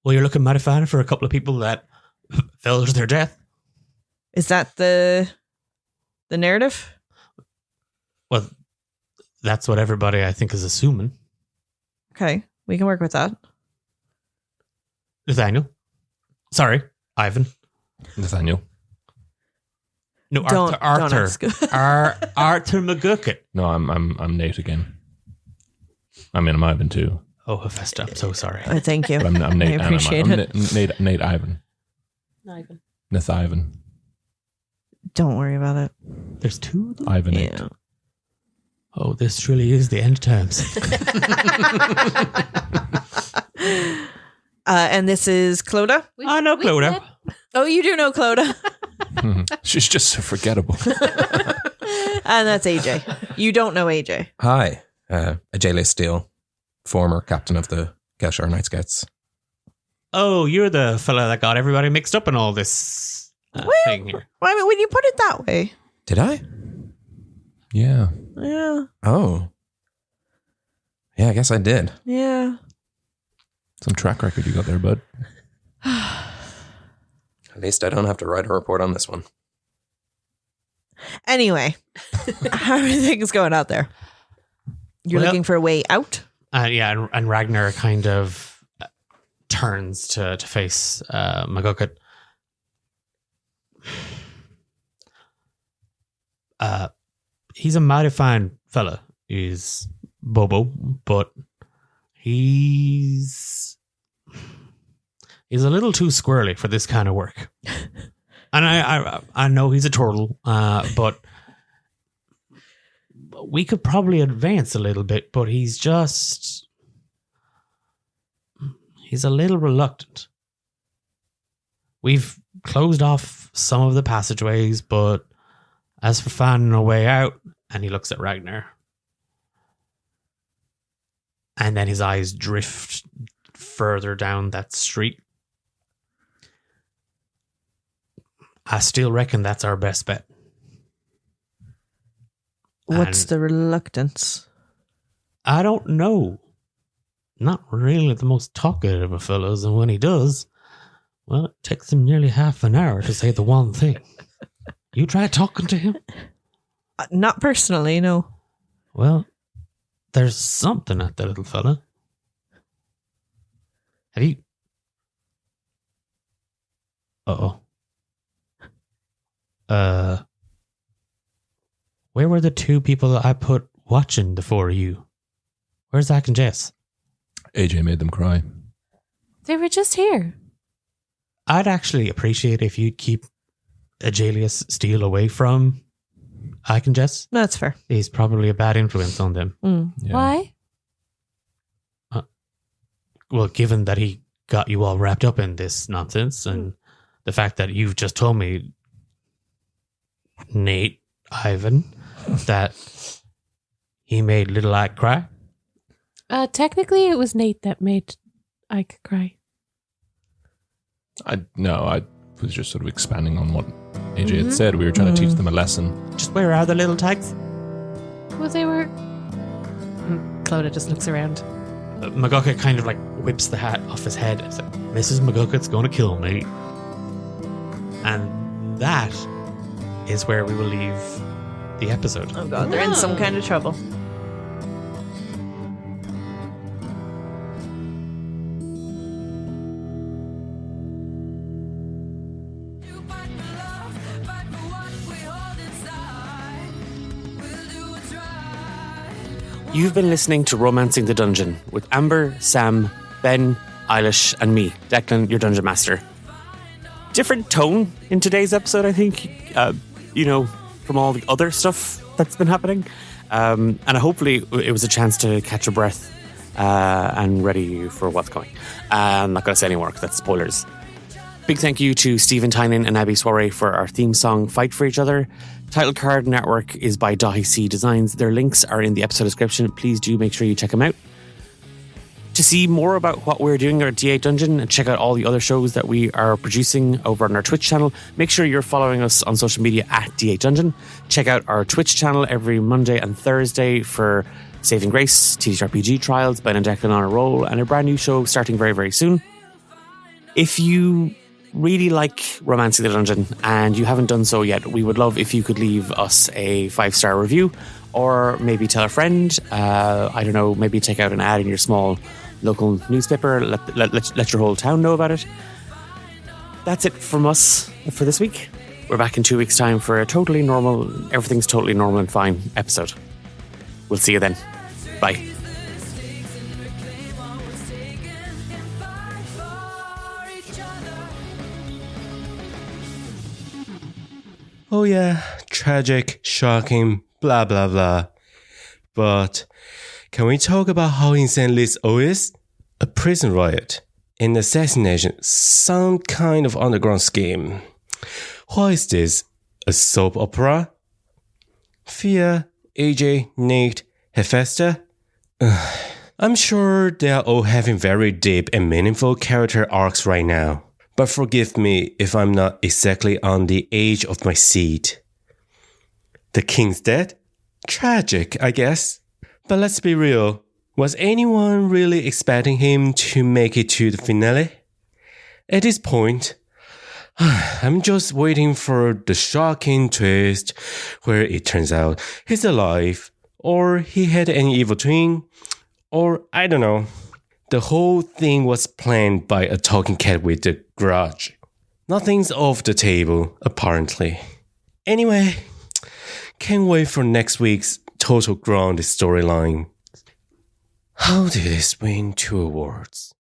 Well, you're looking mighty fine for a couple of people that fell to their death. Is that the narrative? Well, that's what everybody I think is assuming. Okay, we can work with that. Nathaniel. Sorry, Ivan. Nathaniel. No, Don't Arthur. Arthur McGucket. No, I'm Nate again. I mean, I'm Ivan too. Oh, Hephaesta, I'm so sorry. Thank you. But I'm Nate. I appreciate it. Nate Ivan. Ivan. Nath Ivan. Don't worry about it. There's two of them? Ivan Nate. Yeah. Oh, this truly is the end times. And this is Clodagh? I know Clodagh. Oh, you do know Clodagh. She's just so forgettable. And that's AJ. You don't know AJ. Hi, Ajay Steele, former captain of the Kelshire Night Scouts. Oh, you're the fella that got everybody mixed up in all this thing here. I mean, when you put it that way. Did I? Yeah. Yeah. Oh. Yeah, I guess I did. Yeah. Some track record you got there, bud. At least I don't have to write a report on this one. Anyway, how are things going out there? You're looking for a way out? Yeah, and Ragnar kind of turns to face McGucket. He's a mighty fine fella. He's Bobo, but he's a little too squirrely for this kind of work. And I know he's a turtle, but we could probably advance a little bit, but he's a little reluctant. We've closed off some of the passageways, but as for finding a way out, and he looks at Ragnar, and then his eyes drift further down that street. I still reckon that's our best bet. What's the reluctance? I don't know. Not really the most talkative of fellows, and when he does, well, it takes him nearly half an hour to say the one thing. You try talking to him? Not personally, no. Well, there's something at that little fella. Have you... Uh-oh. Where were the two people that I put watching the four of you? Where's Zach and Jess? AJ made them cry. They were just here. I'd actually appreciate if you'd keep Ajalius Steele away from Ike and Jess. That's fair. He's probably a bad influence on them. Yeah. Why? Well, given that he got you all wrapped up in this nonsense, and the fact that you've just told me, Nate, Ivan, that he made little Ike cry. Technically, it was Nate that made Ike cry. I was just sort of expanding on what AJ had said. We were trying to teach them a lesson. Just where are the little tykes? Well, they were... Clodagh just looks around. McGucket kind of like whips the hat off his head. It's like, Mrs. McGucket's going to kill me. And that is where we will leave the episode. Oh god, they're in some kind of trouble. You've been listening to Romancing the Dungeon with Amber, Sam, Ben, Eilish, and me, Declan, your Dungeon Master. Different tone in today's episode, I think, from all the other stuff that's been happening. And hopefully it was a chance to catch your breath and ready you for what's coming. I'm not going to say any more because that's spoilers. Big thank you to Stephen Tynan and Abby Soiree for our theme song, Fight for Each Other. Title card and artwork is by Dahi C Designs. Their links are in the episode description. Please do make sure you check them out. To see more about what we're doing at D8 Dungeon and check out all the other shows that we are producing over on our Twitch channel, make sure you're following us on social media at D8 Dungeon. Check out our Twitch channel every Monday and Thursday for Saving Grace, TTRPG Trials, Ben and Declan on a Roll, and a brand new show starting very, very soon. If you really like Romancing the Dungeon and you haven't done so yet, we would love if you could leave us a 5-star review or maybe tell a friend. I don't know, maybe take out an ad in your small local newspaper. Let your whole town know about it. That's it from us for this week. We're back in 2 weeks' time for a totally normal, everything's totally normal and fine episode. We'll see you then. Bye. Oh yeah, tragic, shocking, blah blah blah. But can we talk about how insane this all is? A prison riot, an assassination, some kind of underground scheme. What is this? A soap opera? Fia, AJ, Nate, Hephaesta? I'm sure they are all having very deep and meaningful character arcs right now. But forgive me if I'm not exactly on the edge of my seat. The king's dead? Tragic, I guess. But let's be real. Was anyone really expecting him to make it to the finale? At this point, I'm just waiting for the shocking twist where it turns out he's alive, or he had an evil twin, or I don't know. The whole thing was planned by a talking cat with a grudge. Nothing's off the table, apparently. Anyway, can't wait for next week's Total Ground storyline. How did this win 2 awards?